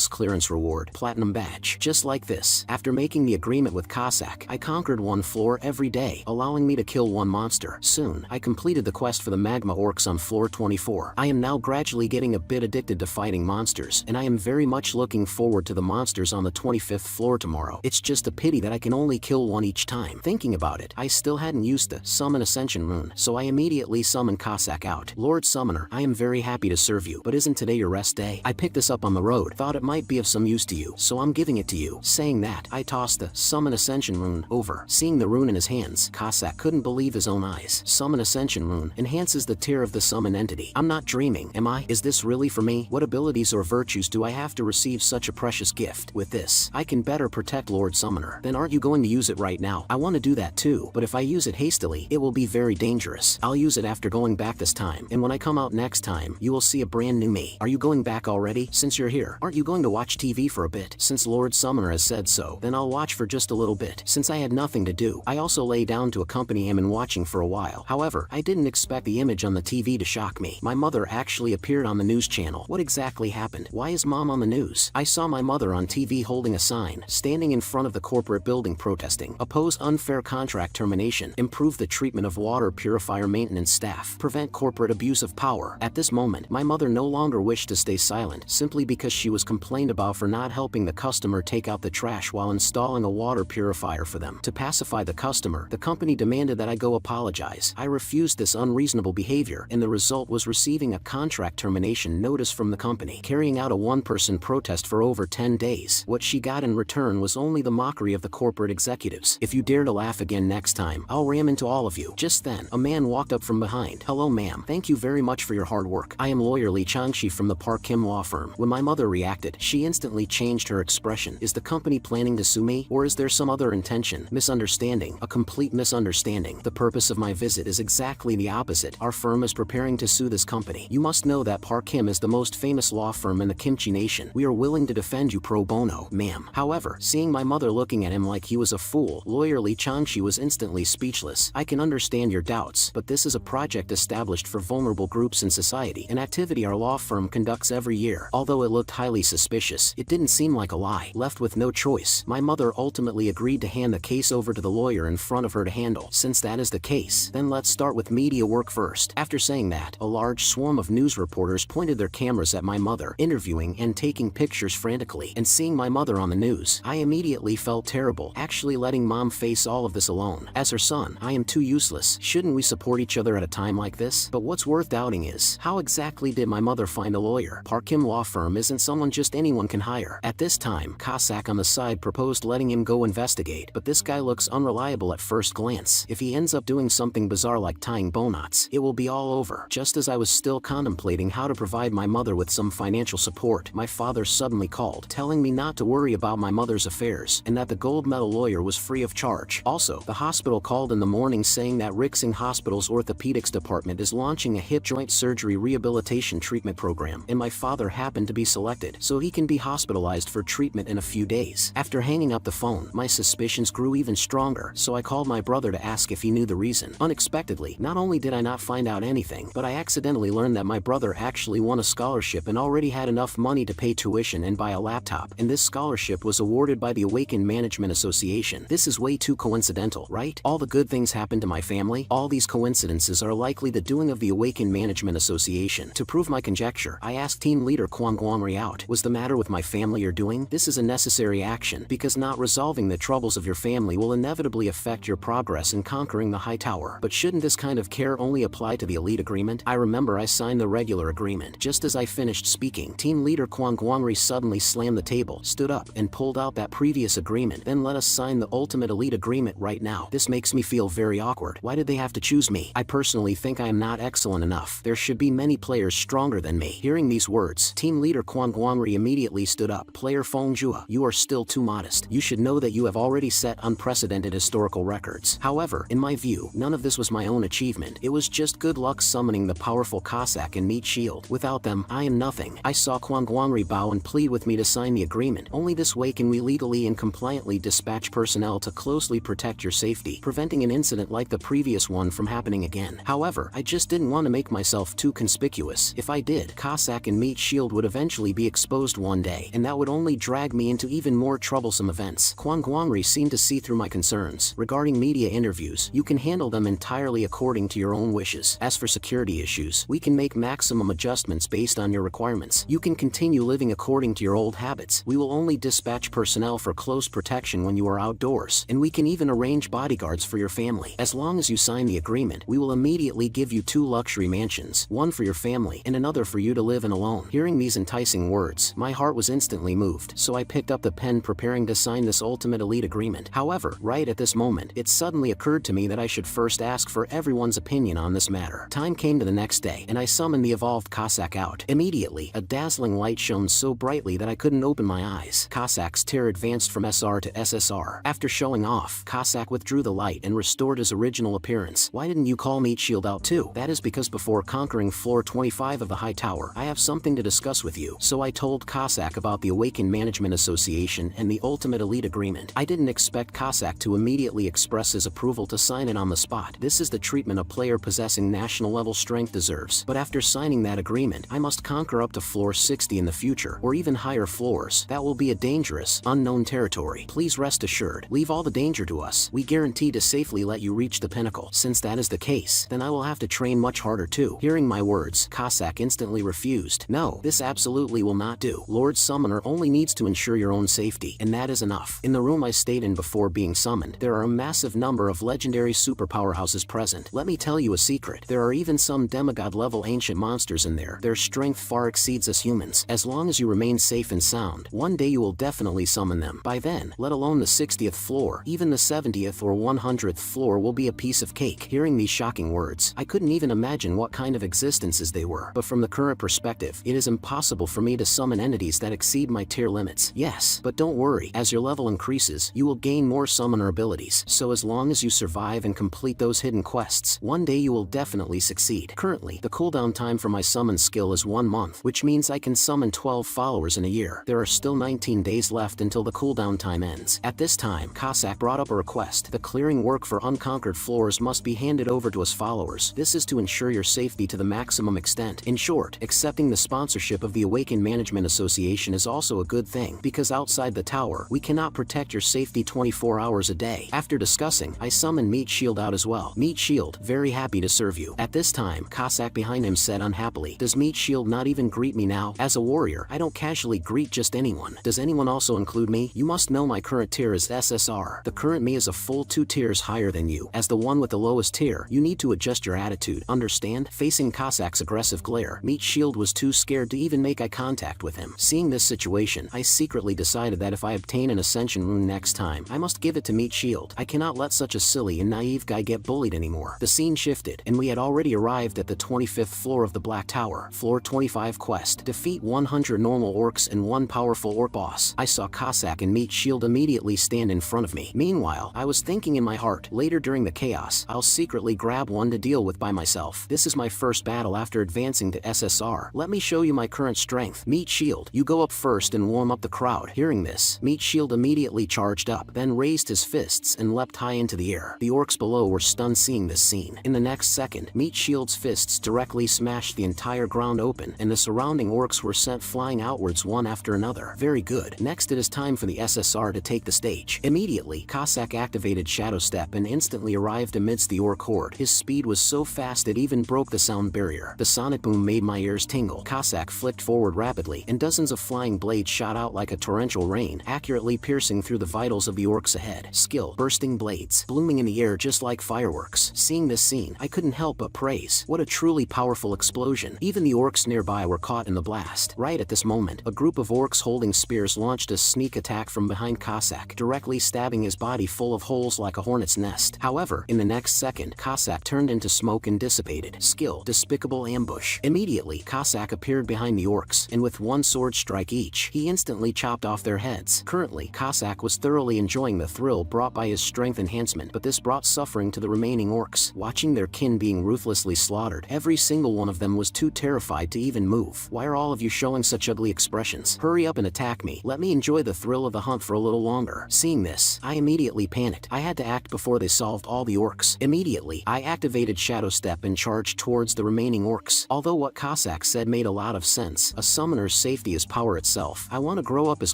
clearance reward, platinum badge. Just like this, after making the agreement with Cossack, I conquered one floor every day, allowing me to kill one monster. Soon, I completed the quest for the magma orcs on floor 24. I am now gradually getting a bit addicted to fighting monsters, and I am very much looking forward to the monsters on the 25th floor tomorrow. It's just a pity that I can only kill one each time. Thinking about it, I still hadn't used the Summon Ascension rune, so I immediately summoned Cossack out. Lord Summoner, I am very happy to serve you, but isn't today your rest day? I picked this up on the road, thought it might be of some use to you, so I'm giving it to you. Saying that, I tossed the Summon Ascension rune over. Seeing the rune in his hands, Cossack couldn't believe his own eyes. Summon Ascension rune enhances the tier of the summon entity. I'm not dreaming, am I? Is this really for me? What abilities or virtues do I have to receive such a precious gift? With this, I can better protect Lord Summoner. Then aren't you going to use it right now? I want to do that too, but if I use it hastily, it will be very dangerous. I'll use it after going back this time, and when I come out next time, you will see a brand new me. Are you going back already? Since you're here, aren't you going to watch TV for a bit? Since Lord Summoner has said so, then I'll watch for just a little bit. Since I had nothing to do, I also lay down to accompany him in watching for a while. However, I didn't expect the image on the TV to shock me. My mother actually appeared on the news channel. What exactly happened? Why is mom on the news? I saw my mother on TV holding a sign, standing in front of the corporate building protesting. Oppose unfair contract termination. Improve the treatment of water purifier maintenance staff. Prevent corporate abuse of power. At this moment, my mother no longer wished to stay silent, simply because she was complained about for not helping the customer take out the trash while installing a water purifier for them. To pacify the customer, the company demanded that I go apologize. I refused this unreasonable behavior, and the result was receiving a contract termination notice from the company, carrying out a one-person protest for over 10 days. What she got in return was only the mockery of the corporate executives. If you dare to laugh again next time, I'll ram into all of you. Just then, a man walked up from behind. Hello ma'am, thank you very much for your hard work. I am lawyer Lee Changshi from the Park Kim law firm. When my mother reacted, she instantly changed her expression. Is the company planning to sue me, or is there some other intention? Misunderstanding. A complete misunderstanding. The purpose of my visit is exactly the opposite. Our firm is preparing to sue this company. You must know that Park Kim is the most famous law firm in the Kimchi nation. We are willing to defend you pro bono, ma'am. However, seeing my mother looking at him like he was a fool, lawyer Lee Changshi was instantly speechless. I can understand your doubts, but this is a project established for vulnerable groups in society, an activity our law firm conducts every year. Although it looked highly suspicious, it didn't seem like a lie. Left with no choice, my mother ultimately agreed to hand the case over to the lawyer in front of her to handle. Since that is the case, then let's start with media work first. After saying that, a large swarm of news reporters pointed their cameras at my mother, interviewing and taking pictures frantically. And seeing my mother on the news, I immediately felt terrible, actually letting mom face all of this alone. As her son, I am too useless. Shouldn't we support each other at a time like this? But what's worth doubting is, how exactly did my mother find a lawyer? Park Kim law firm isn't someone just anyone can hire. At this time, Cossack on the side proposed letting him go investigate, but this guy looks unreliable at first glance. If he ends up doing something bizarre like tying bow knots, it will be all over. Just as I was still contemplating how to provide my mother with some financial support, my father suddenly called, telling me not to worry about my mother's affairs, and that the gold medal lawyer was free of charge. Also, the hospital called in the morning saying that Rixing Hospital's orthopedics department is launching a hip joint surgery rehabilitation treatment program, and my father happened to be selected, so he can be hospitalized for treatment in a few days. After hanging up the phone, my suspicions grew even stronger, so I called my brother to ask if he knew the reason. Unexpectedly, not only did I not find out anything, but I accidentally learned that my brother actually won a scholarship and already had enough money to pay tuition and buy a laptop, and this scholarship was awarded by the Awakened Management Association. This is way too coincidental, right? All the good things happened to my family. All these coincidences are likely the doing of the Awakened Management Association. To prove my conjecture, I asked team leader Kwang Guangri out. Was the matter with my family or doing? This is a necessary action, because not resolving the troubles of your family will inevitably affect your progress in conquering the high tower. But shouldn't this kind of care only apply to the elite agreement? I remember I signed the regular agreement. Just as I finished speaking, team leader Kwang Guangri suddenly slammed the table, stood up, and pulled out that previous agreement. Then let us sign the ultimate elite agreement right now. This makes me feel very awkward. Why did they have to choose me? I personally think I am not excellent enough. There should be many players stronger than me. Hearing these words, team leader Kwang Guangri immediately stood up. Player Feng Jua, you are still too modest. You should know that you have already set unprecedented historical records. However, in my view, none of this was my own achievement. It was just good luck summoning the powerful Cossack and Meat Shield. Without them, I am nothing. I saw Kwang Guangri bow and plead with me to sign the agreement. Only this way can we legally and compliantly dispatch personnel to closely protect your safety, preventing an incident like the previous one from happening again. However, I just didn't want to make myself too conspicuous. If I did, Cossack and Meat Shield would eventually be exposed one day, and that would only drag me into even more troublesome events. Kwang Guangri seemed to see through my concerns. Regarding media interviews, you can handle them entirely according to your own wishes. As for security issues, we can make maximum adjustments based on your requirements. You can continue living according to your old habits. We will only dispatch personnel for close protection when you are outdoors, and we can even arrange bodyguards for your family. As long as you sign the agreement, we will immediately give you 2 luxury mansions, one for your family and another for you to live in alone. Hearing these enticing words, my heart was instantly moved, so I picked up the pen preparing to sign this ultimate elite agreement. However, right at this moment, it suddenly occurred to me that I should first ask for everyone's opinion on this matter. Time came to the next day, and I summoned the evolved Cossack out. Immediately, a dazzling light shone so brightly that I couldn't open my eyes. Cossack's tear advanced from SR to SSR. After showing off, Cossack withdrew the light and restored his original appearance. Why didn't you call Meat Shield out too? That is because before conquering floor 25 of the high tower, I have something to discuss with you. So I told Cossack about the Awakened Management Association and the Ultimate Elite Agreement. I didn't expect Cossack to immediately immediately express his approval to sign it on the spot. This is the treatment a player possessing national level strength deserves. But after signing that agreement, I must conquer up to floor 60 in the future, or even higher floors. That will be a dangerous, unknown territory. Please rest assured, leave all the danger to us. We guarantee to safely let you reach the pinnacle. Since that is the case, then I will have to train much harder too. Hearing my words, Cossack instantly refused. No, this absolutely will not do. Lord Summoner only needs to ensure your own safety, and that is enough. In the room I stayed in before being summoned, there are a massive number of legendary superpowerhouses present. Let me tell you a secret. There are even some demigod-level ancient monsters in there. Their strength far exceeds us humans. As long as you remain safe and sound, one day you will definitely summon them. By then, let alone the 60th floor, even the 70th or 100th floor will be a piece of cake. Hearing these shocking words, I couldn't even imagine what kind of existences they were. But from the current perspective, it is impossible for me to summon entities that exceed my tier limits. Yes, but don't worry, as your level increases, you will gain more summoner abilities. So as long as you survive and complete those hidden quests, one day you will definitely succeed. Currently, the cooldown time for my summon skill is 1 month, which means I can summon 12 followers in a year. There are still 19 days left until the cooldown time ends. At this time, Cossack brought up a request. The clearing work for unconquered floors must be handed over to his followers. This is to ensure your safety to the maximum extent. In short, accepting the sponsorship of the Awakened Management Association is also a good thing, because outside the tower, we cannot protect your safety 24 hours a day. After discussing, I summoned Meat Shield out as well. Meat Shield, very happy to serve you. At this time, Cossack behind him said unhappily, does Meat Shield not even greet me now? As a warrior, I don't casually greet just anyone. Does anyone also include me? You must know my current tier is SSR. The current me is a full 2 tiers higher than you. As the one with the lowest tier, you need to adjust your attitude. Understand? Facing Cossack's aggressive glare, Meat Shield was too scared to even make eye contact with him. Seeing this situation, I secretly decided that if I obtain an Ascension rune next time, I must give it to Meat Shield. I cannot let such a silly and naive guy get bullied anymore. The scene shifted, and we had already arrived at the 25th floor of the Black Tower. Floor 25 quest. Defeat 100 normal orcs and 1 powerful orc boss. I saw Cossack and Meat Shield immediately stand in front of me. Meanwhile, I was thinking in my heart, later during the chaos, I'll secretly grab one to deal with by myself. This is my first battle after advancing to SSR. Let me show you my current strength. Meat Shield, you go up first and warm up the crowd. Hearing this, Meat Shield immediately charged up, then raised his fists and leapt high into the air. The orcs below were stunned seeing this scene. In the next second, Meat Shield's fists directly smashed the entire ground open, and the surrounding orcs were sent flying outwards one after another. Very good. Next it is time for the SSR to take the stage. Immediately, Cossack activated Shadow Step and instantly arrived amidst the orc horde. His speed was so fast it even broke the sound barrier. The sonic boom made my ears tingle. Cossack flicked forward rapidly, and dozens of flying blades shot out like a torrential rain, accurately piercing through the vitals of the orcs ahead. Skill, bursting blades, blooming in the air just like fireworks. Seeing this scene, I couldn't help but praise. What a truly powerful explosion. Even the orcs nearby were caught in the blast. Right at this moment, a group of orcs holding spears launched a sneak attack from behind Cossack, directly stabbing his body full of holes like a hornet's nest. However, in the next second, Cossack turned into smoke and dissipated. Skill, despicable ambush. Immediately, Cossack appeared behind the orcs, and with 1 sword strike each, he instantly chopped off their heads. Currently, Cossack was thoroughly enjoying the thrill brought by his strength enhancement, but this brought suffering to the remaining orcs. Watching their kin being ruthlessly slaughtered, every single one of them was too terrified to even move. Why are all of you showing such ugly expressions? Hurry up and attack me. Let me enjoy the thrill of the hunt for a little longer. Seeing this, I immediately panicked. I had to act before they solved all the orcs. Immediately, I activated Shadow Step and charged towards the remaining orcs. Although what Cossack said made a lot of sense, a summoner's safety is power itself. I want to grow up as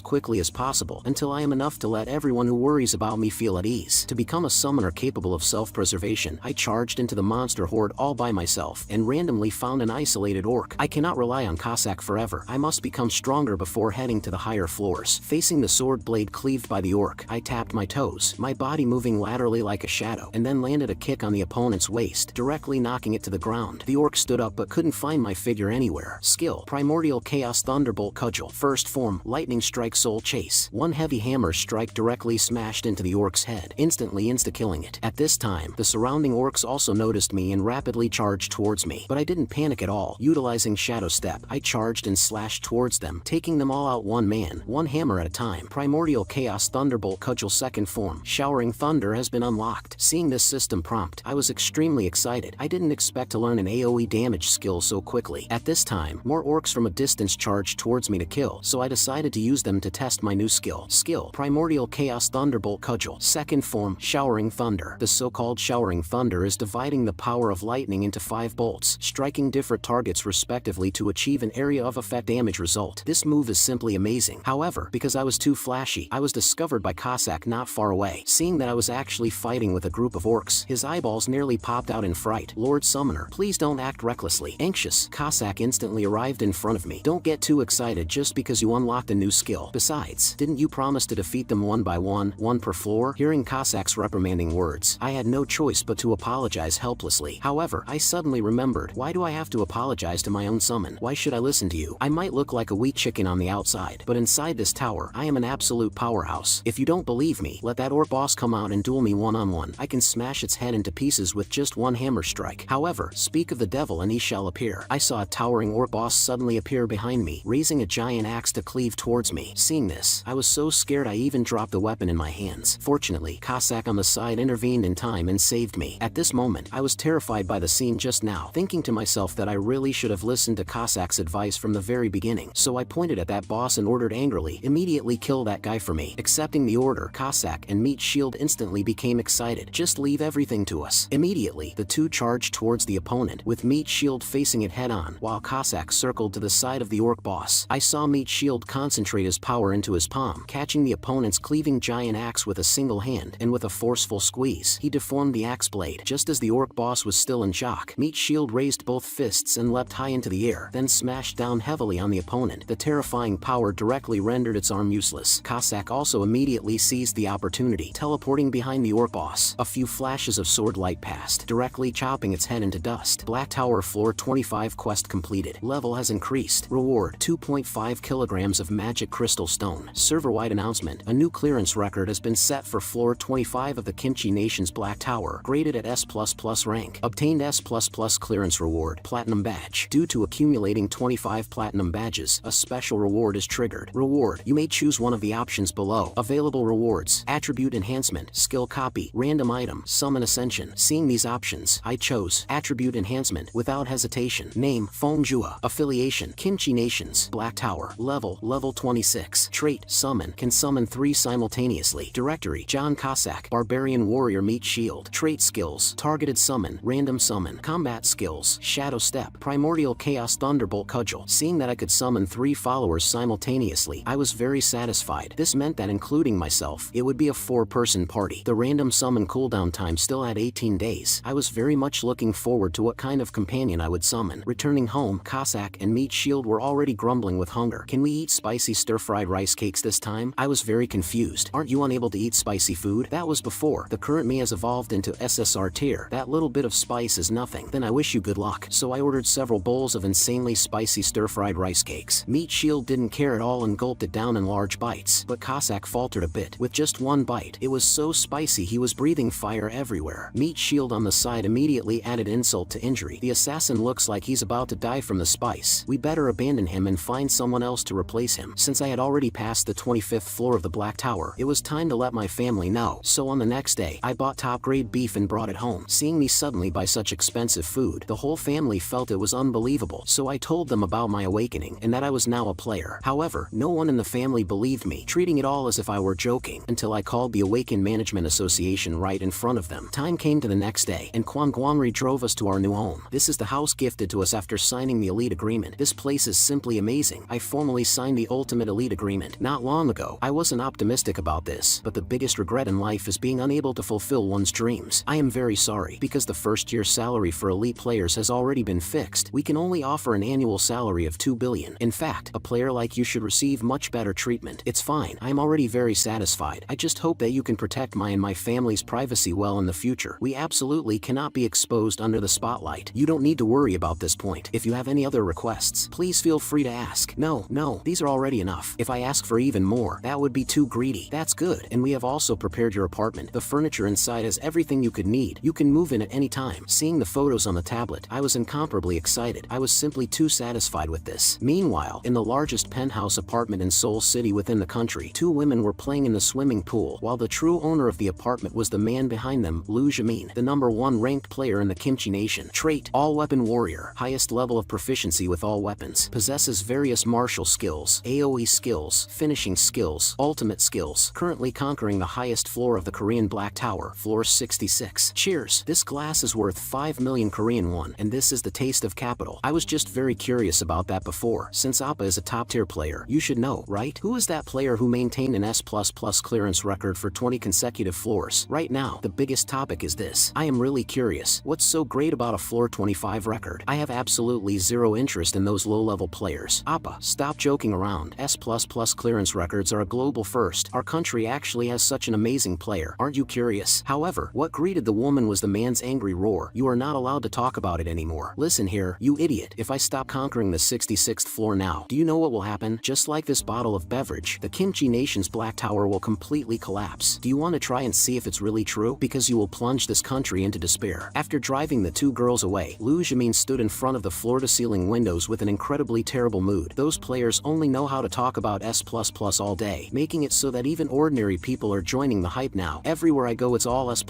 quickly as possible until I am enough to let everyone who worries about me feel at ease. To become a summoner capable of self-preservation, I charged into the monster horde all by myself and randomly found an isolated orc. I cannot rely on Cossack forever. I must become stronger before heading to the higher floors. Facing the sword blade cleaved by the orc, I tapped my toes, my body moving laterally like a shadow, and then landed a kick on the opponent's waist, directly knocking it to the ground. The orc stood up but couldn't find my figure anywhere. Skill, Primordial Chaos Thunderbolt Cudgel. First form, Lightning Strike Soul Chase. 1 heavy hammer strike directly smashed into the orc's head, instantly insta-killing it. At this time, the surrounding orcs also noticed me and rapidly charged towards me, but I didn't panic at all. Utilizing Shadow Step, I charged and slashed towards them, taking them all out one man, one hammer at a time. Primordial Chaos Thunderbolt Cudgel second form, Showering Thunder has been unlocked. Seeing this system prompt, I was extremely excited. I didn't expect to learn an AoE damage skill so quickly. At this time, more orcs from a distance charged towards me to kill, so I decided to use them to test my new skill. Skill, Primordial Chaos Thunderbolt Cudgel Second form, Showering Thunder. The so-called Showering Thunder is dividing the power of lightning into 5 bolts, striking different targets respectively to achieve an area of effect damage result. This move is simply amazing. However, because I was too flashy, I was discovered by Cossack not far away. Seeing that I was actually fighting with a group of orcs, his eyeballs nearly popped out in fright. Lord Summoner, please don't act recklessly. Anxious, Cossack instantly arrived in front of me. Don't get too excited just because you unlocked a new skill. Besides, didn't you promise to defeat them one by one, one per floor? Hearing Cossack's reprimanding words, I had no choice but to apologize helplessly. However, I suddenly remembered, why do I have to apologize to my own summon? Why should I listen to you? I might look like a weak chicken on the outside, but inside this tower, I am an absolute powerhouse. If you don't believe me, let that orc boss come out and duel me one-on-one. I can smash its head into pieces with just one hammer strike. However, speak of the devil and he shall appear. I saw a towering orc boss suddenly appear behind me, raising a giant axe to cleave towards me. Seeing this, I was so scared I even dropped the weapon in my hands. Fortunately, Cossack on the side intervened in time and saved me. At this moment, I was terrified by the scene just now, thinking to myself that I really should have listened to Cossack's advice from the very beginning. So I pointed at that boss and ordered angrily, immediately kill that guy for me. Accepting the order, Cossack and Meat Shield instantly became excited. Just leave everything to us. Immediately, the two charged towards the opponent, with Meat Shield facing it head-on, while Cossack circled to the side of the orc boss. I saw Meat Shield concentrate his power into his palm, catching the opponent's cleaving giant axe with a single hand, and with a forceful squeeze, he deformed the axe blade. Just as the orc boss was still in shock, Meat Shield raised both fists and leapt high into the air, then smashed down heavily on the opponent. The terrifying power directly rendered its arm useless. Cossack also immediately seized the opportunity, teleporting behind the orc boss. A few flashes of sword light passed, directly chopping its head into dust. Black Tower Floor 25 quest completed. Level has increased. Reward 2.5 kilograms of magic crystal stone. Server-wide announcement. A new clearance record has been set for floor 25 of the Kimchi Nation's Black Tower, graded at S++ rank. Obtained S++ clearance reward. Platinum badge. Due to accumulating 25 platinum badges, a special reward is triggered. Reward. You may choose one of the options below. Available rewards. Attribute enhancement, skill copy, random item, summon ascension. Seeing these options, I chose attribute enhancement without hesitation. Name, Fongjua. Affiliation, Kimchi Nations, Black Tower. Level 26. Trait, summon, can summon 3 simultaneously. Directory, John Cossack, Barbarian Warrior Meat Shield. Trait skills, targeted summon, random summon. Combat skills, Shadow Step, Primordial Chaos Thunderbolt Cudgel. Seeing that I could summon 3 followers simultaneously, I was very satisfied. This meant that including myself, it would be a 4-person party. The random summon cooldown time still had 18 days. I was very much looking forward to what kind of companion I would summon. Returning home, Cossack and Meat Shield were already grumbling with hunger. Can we eat spicy stir-fried rice cakes this time? I was very confused. Aren't you unable to eat spicy food? That was before. The current me has evolved into SSR tier. That little bit of spice is nothing. Then I wish you good luck. So I ordered several bowls of insanely spicy stir-fried rice cakes. Meat Shield didn't care at all and gulped it down in large bites. But Cossack faltered a bit. With just one bite, it was so spicy he was breathing fire everywhere. Meat Shield on the side immediately added insult to injury. The assassin looks like he's about to die from the spice. We better abandon him and find someone else to replace him. Since I had already passed the 25th floor of the Black Tower, it was time to let my family know. So on the next day, I bought top-grade beef and brought it home. Seeing me suddenly buy such expensive food, the whole family felt it was unbelievable. So I told them about my awakening and that I was now a player. However, no one in the family believed me, treating it all as if I were joking, until I called the Awakened Management Association right in front of them. Time came to the next day, and Quan Guangri drove us to our new home. This is the house gifted to us after signing the Elite Agreement. This place is simply amazing. I formally signed the Ultimate Elite Agreement not long ago. I wasn't optimistic about this, but the biggest regret in life is being unable to fulfill one's dreams. I am very sorry, because the first year salary for elite players has already been fixed. We can only offer an annual salary of 2 billion. In fact, a player like you should receive much better treatment. It's fine. I'm already very satisfied. I just hope that you can protect my and my family's privacy well in the future. We absolutely cannot be exposed under the spotlight. You don't need to worry about this point. If you have any other requests, please feel free to ask. No, these are already enough. If I ask for even more, that would be too greedy. That's good. And we have also prepared your apartment. The furniture inside has everything you could need. You can move in at any time. Seeing the photos on the tablet, I was incomparably excited. I was simply too satisfied with this. Meanwhile, in the largest penthouse apartment in Seoul City within the country, 2 women were playing in the swimming pool, while the true owner of the apartment was the man behind them, Lu Jimin, the #1 ranked player in the Kimchi Nation. Trait, all-weapon warrior, highest level of proficiency with all weapons, possesses various martial skills, AoE skills, finishing skills, ultimate skills, currently conquering the highest floor of the Korean Black Tower, floor 66. Cheers! This glass is worth 5 million Korean won, and this is the taste of capital. I was just very curious about that before. Since Appa is a top-tier player, you should know, right? Who is that player who maintained an S++ clearance record for 20 consecutive floors? Right now, the biggest topic is this. I am really curious. What's so great about a floor 25 record? I have absolutely zero interest in those low-level players. Appa, stop joking around. S++ clearance records are a global first. Our country actually has such an amazing player. Aren't you curious? However, what greeted the woman was the man's angry roar. You are not allowed to talk about it anymore. Listen here, you idiot. If I stop conquering the 66th floor now, do you know what will happen? Just like this bottle of beverage, the Kimchi Nation's Black Tower will completely collapse. Do you want to try and see if it's really true? Because you will plunge this country into despair. After driving the two girls away, Liu Jimin stood in front of the floor-to-ceiling windows with an incredibly terrible mood. Those players only know how to talk about S++ all day, making it so that even ordinary people are joining the hype now. Everywhere I go it's all S++.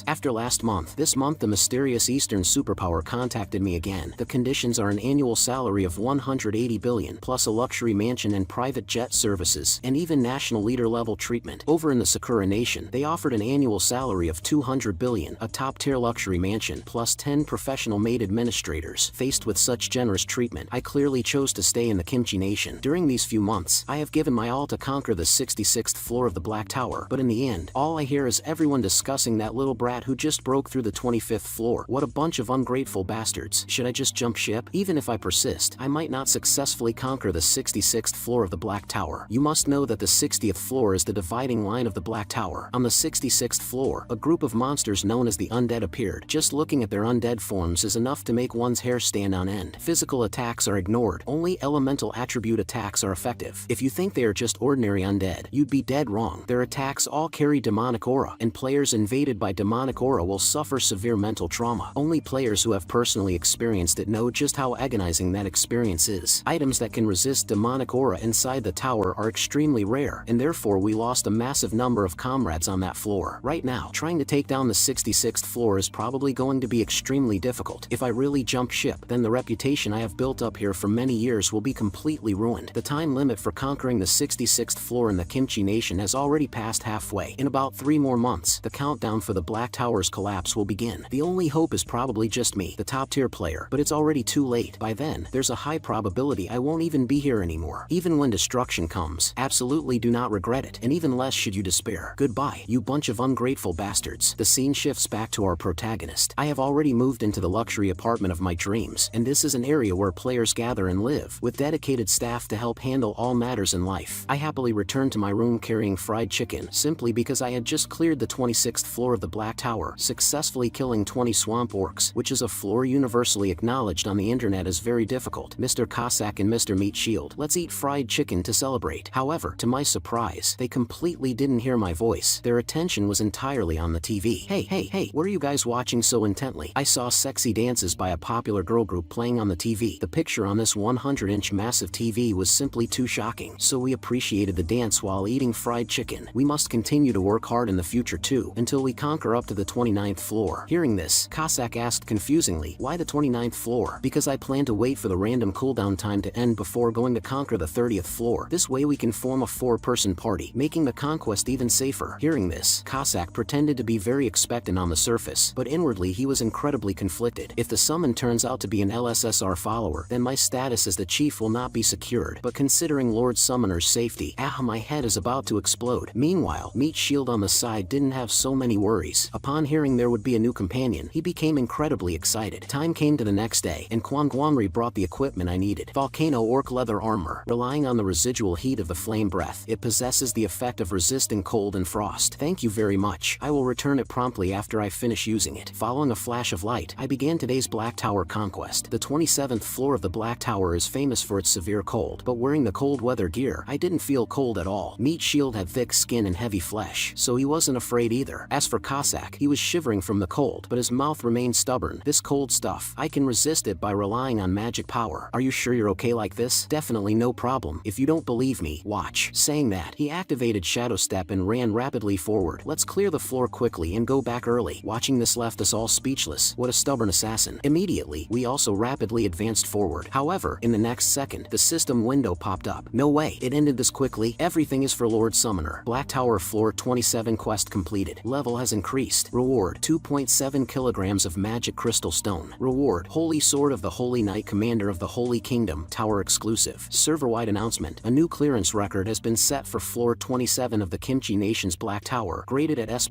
After last month, this month the mysterious Eastern superpower contacted me again. The conditions are an annual salary of 180 billion, plus a luxury mansion and private jet services, and even national leader-level treatment. Over in the Sakura Nation, they offered an annual salary of 200 billion, a top-tier luxury mansion, plus 10 professional maid administrators. Faced with such generous treatment, I clearly chose to stay in the Kimchi Nation. During these few months, I have given my all to conquer the 66th floor of the Black Tower, but in the end, all I hear is everyone discussing that little brat who just broke through the 25th floor. What a bunch of ungrateful bastards. Should I just jump ship? Even if I persist, I might not successfully conquer the 66th floor of the Black Tower. You must know that the 60th floor is the dividing line of the Black Tower. On the 66th floor, a group of monsters known as the Undead appeared. Just looking at their undead forms is enough to make one's hair stand on end. Physical attacks are ignored. Only elemental attribute attacks are effective. If you think they are just ordinary undead, you'd be dead wrong. Their attacks all carry demonic aura, and players invaded by demonic aura will suffer severe mental trauma. Only players who have personally experienced it know just how agonizing that experience is. Items that can resist demonic aura inside the tower are extremely rare, and therefore we lost a massive number of comrades on that floor. Right now, trying to take down the 66th floor is probably going to be extremely difficult. If I really jump ship, then the reputation I have built up here for many years will be completely ruined. The time limit for conquering the 66th floor in the Kimchi Nation has already passed halfway. In about 3 more months, the countdown for the Black Tower's collapse will begin. The only hope is probably just me, the top-tier player, but it's already too late. By then, there's a high probability I won't even be here anymore. Even when destruction comes, absolutely do not regret it, and even less should you despair. Goodbye, you bunch of ungrateful bastards. The scene shifts back to our protagonist. I have already moved into the luxury apartment of my dreams, and this is an area where players gather and live, with dedicated staff to help handle all matters in life. I happily returned to my room carrying fried chicken, simply because I had just cleared the 26th floor of the Black Tower, successfully killing 20 swamp orcs, which is a floor universally acknowledged on the internet as very difficult. Mr. Cossack and Mr. Meat Shield, let's eat fried chicken to celebrate. However, to my surprise, they completely didn't hear my voice. Their attention was entirely on the TV. Hey, what are you guys watching so intently? I saw sexy dances by a popular girl group playing on the TV. The picture on this 100-inch massive TV was simply too shocking, so we appreciated the dance while eating fried chicken. We must continue to work hard in the future too, until we conquer up to the 29th floor. Hearing this, Cossack asked confusingly, why the 29th floor? Because I plan to wait for the random cooldown time to end before going to conquer the 30th floor. This way we can form a 4-person party, making the conquest even safer. Hearing this, Cossack pretended to be very expectant on the surface, but inwardly he was incredibly conflicted. If the summon turns out to be an LSSR follower, then my status as the chief will not be secured, but considering Lord Summoner's safety, my head is about to explode. Meanwhile, Meat Shield on the side didn't have so many worries. Upon hearing there would be a new companion, he became incredibly excited. Time came to the next day, and Kwangwamri brought the equipment I needed. Volcano Orc leather armor. Relying on the residual heat of the flame breath, it possesses the effect of resisting cold and frost. Thank you very much. I will return it promptly after I finish using it. Following a flash of light, I began today's Black Tower conquest. The 27th floor of the Black Tower is famous for its severe cold, but wearing the cold weather gear, I didn't feel cold at all. Meat Shield had thick skin and heavy flesh, so he wasn't afraid either. As for Cossack, he was shivering from the cold, but his mouth remained stubborn. This cold stuff, I can resist it by relying on magic power. Are you sure you're okay like this? Definitely no problem. If you don't believe me, watch. Saying that, he activated Shadow Step and ran rapidly forward. Let's clear the floor quickly and go back early. Watching this left us all speechless. What a stubborn assassin. Immediately, we also rapidly advanced forward. However, in the next second, the system window popped up. No way, it ended this quickly. Everything is for Lord Summoner. Black Tower Tower Floor 27 quest completed. Level has increased. Reward 2.7 kilograms of magic crystal stone. Reward Holy Sword of the Holy Knight Commander of the Holy Kingdom. Tower exclusive. Server-wide announcement. A new clearance record has been set for Floor 27 of the Kimchi Nation's Black Tower. Graded at S++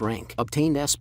rank. Obtained S++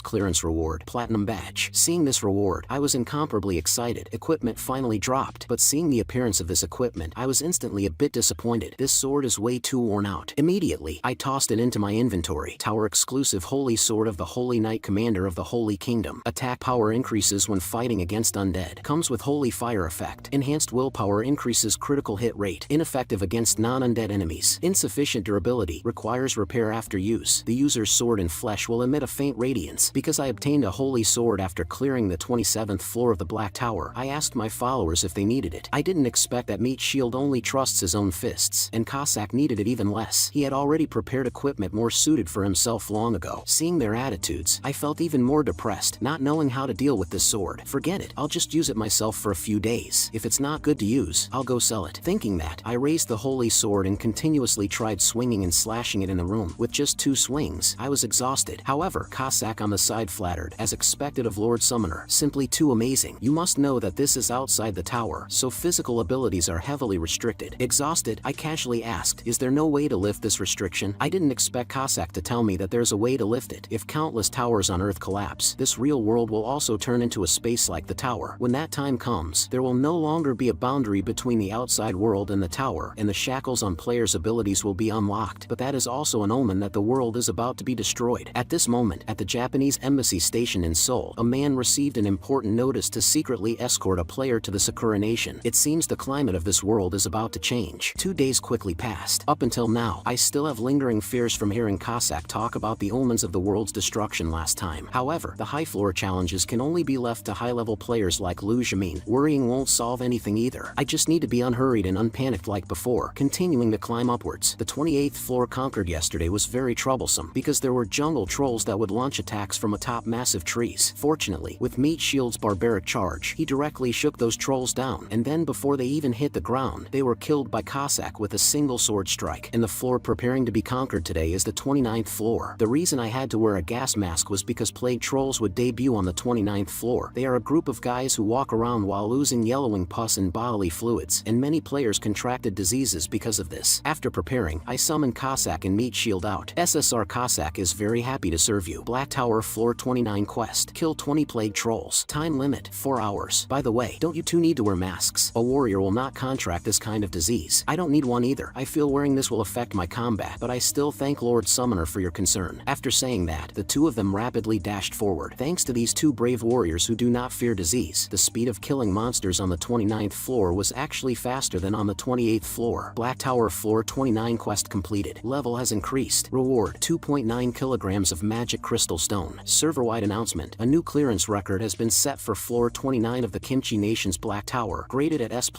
clearance reward. Platinum badge. Seeing this reward, I was incomparably excited. Equipment finally dropped, but seeing the appearance of this equipment, I was instantly a bit disappointed. This sword is way too worn out. Immediately, I tossed it into my inventory. Tower exclusive Holy Sword of the Holy Knight Commander of the Holy Kingdom. Attack power increases when fighting against undead. Comes with Holy Fire effect. Enhanced willpower increases critical hit rate. Ineffective against non-undead enemies. Insufficient durability. Requires repair after use. The user's sword and flesh will emit a faint radiance. Because I obtained a Holy Sword after clearing the 27th floor of the Black Tower, I asked my followers if they needed it. I didn't expect that Meat Shield only trusts his own fists, and Cossack needed it even less. He had already prepared equipment more suited for himself long ago. Seeing their attitudes, I felt even more depressed, not knowing how to deal with this sword. Forget it, I'll just use it myself for a few days. If it's not good to use, I'll go sell it. Thinking that, I raised the Holy Sword and continuously tried swinging and slashing it in the room. With just 2 swings, I was exhausted. However, Cossack on the side flattered, as expected of Lord Summoner. Simply too amazing. You must know that this is outside the tower, so physical abilities are heavily restricted. Exhausted, I casually asked, is there no way to lift this restriction? I didn't expect Cossack to tell me that there's a way to lift it. If countless towers on Earth collapse, this real world will also turn into a space like the tower. When that time comes, there will no longer be a boundary between the outside world and the tower, and the shackles on players' abilities will be unlocked. But that is also an omen that the world is about to be destroyed. At this moment, at the Japanese embassy station in Seoul, a man received an important notice to secretly escort a player to the Sakura Nation. It seems the climate of this world is about to change. 2 days quickly passed. Up until now, I still have lingering fears from hearing Cossack talk about the omens of the world's destruction last time. However, the high floor challenges can only be left to high-level players like Lu Jimin. Worrying won't solve anything either. I just need to be unhurried and unpanicked like before, continuing to climb upwards. The 28th floor conquered yesterday was very troublesome, because there were jungle trolls that would launch attacks from atop massive trees. Fortunately, with Meat Shield's barbaric charge, he directly shook those trolls down, and then before they even hit the ground, they were killed by Cossack with a single sword strike. And the floor preparing to be conquered today is the 29th floor. The reason I had to wear a gas mask was because plague trolls would debut on the 29th floor. They are a group of guys who walk around while losing yellowing pus and bodily fluids, and many players contracted diseases because of this. After preparing, I summoned Cossack and Meat Shield out. SSR Cossack is very happy to serve you. Black Tower Floor 29 quest. Kill 20 plague trolls. Time limit, 4 hours. By the way, don't you two need to wear masks? A warrior will not contract this kind of disease. I don't need one either. I feel wearing this will affect my combat, but I still thank Lord Summoner for your concern. After saying that, the two of them rapidly dashed forward. Thanks to these two brave warriors who do not fear disease, the speed of killing monsters on the 29th floor was actually faster than on the 28th floor. Black Tower Floor 29 quest completed. Level has increased. Reward 2.9 kilograms of magic crystal stone. Server-wide announcement. A new clearance record has been set for Floor 29 of the Kimchi Nation's Black Tower. Graded at S++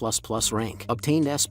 rank. Obtained S++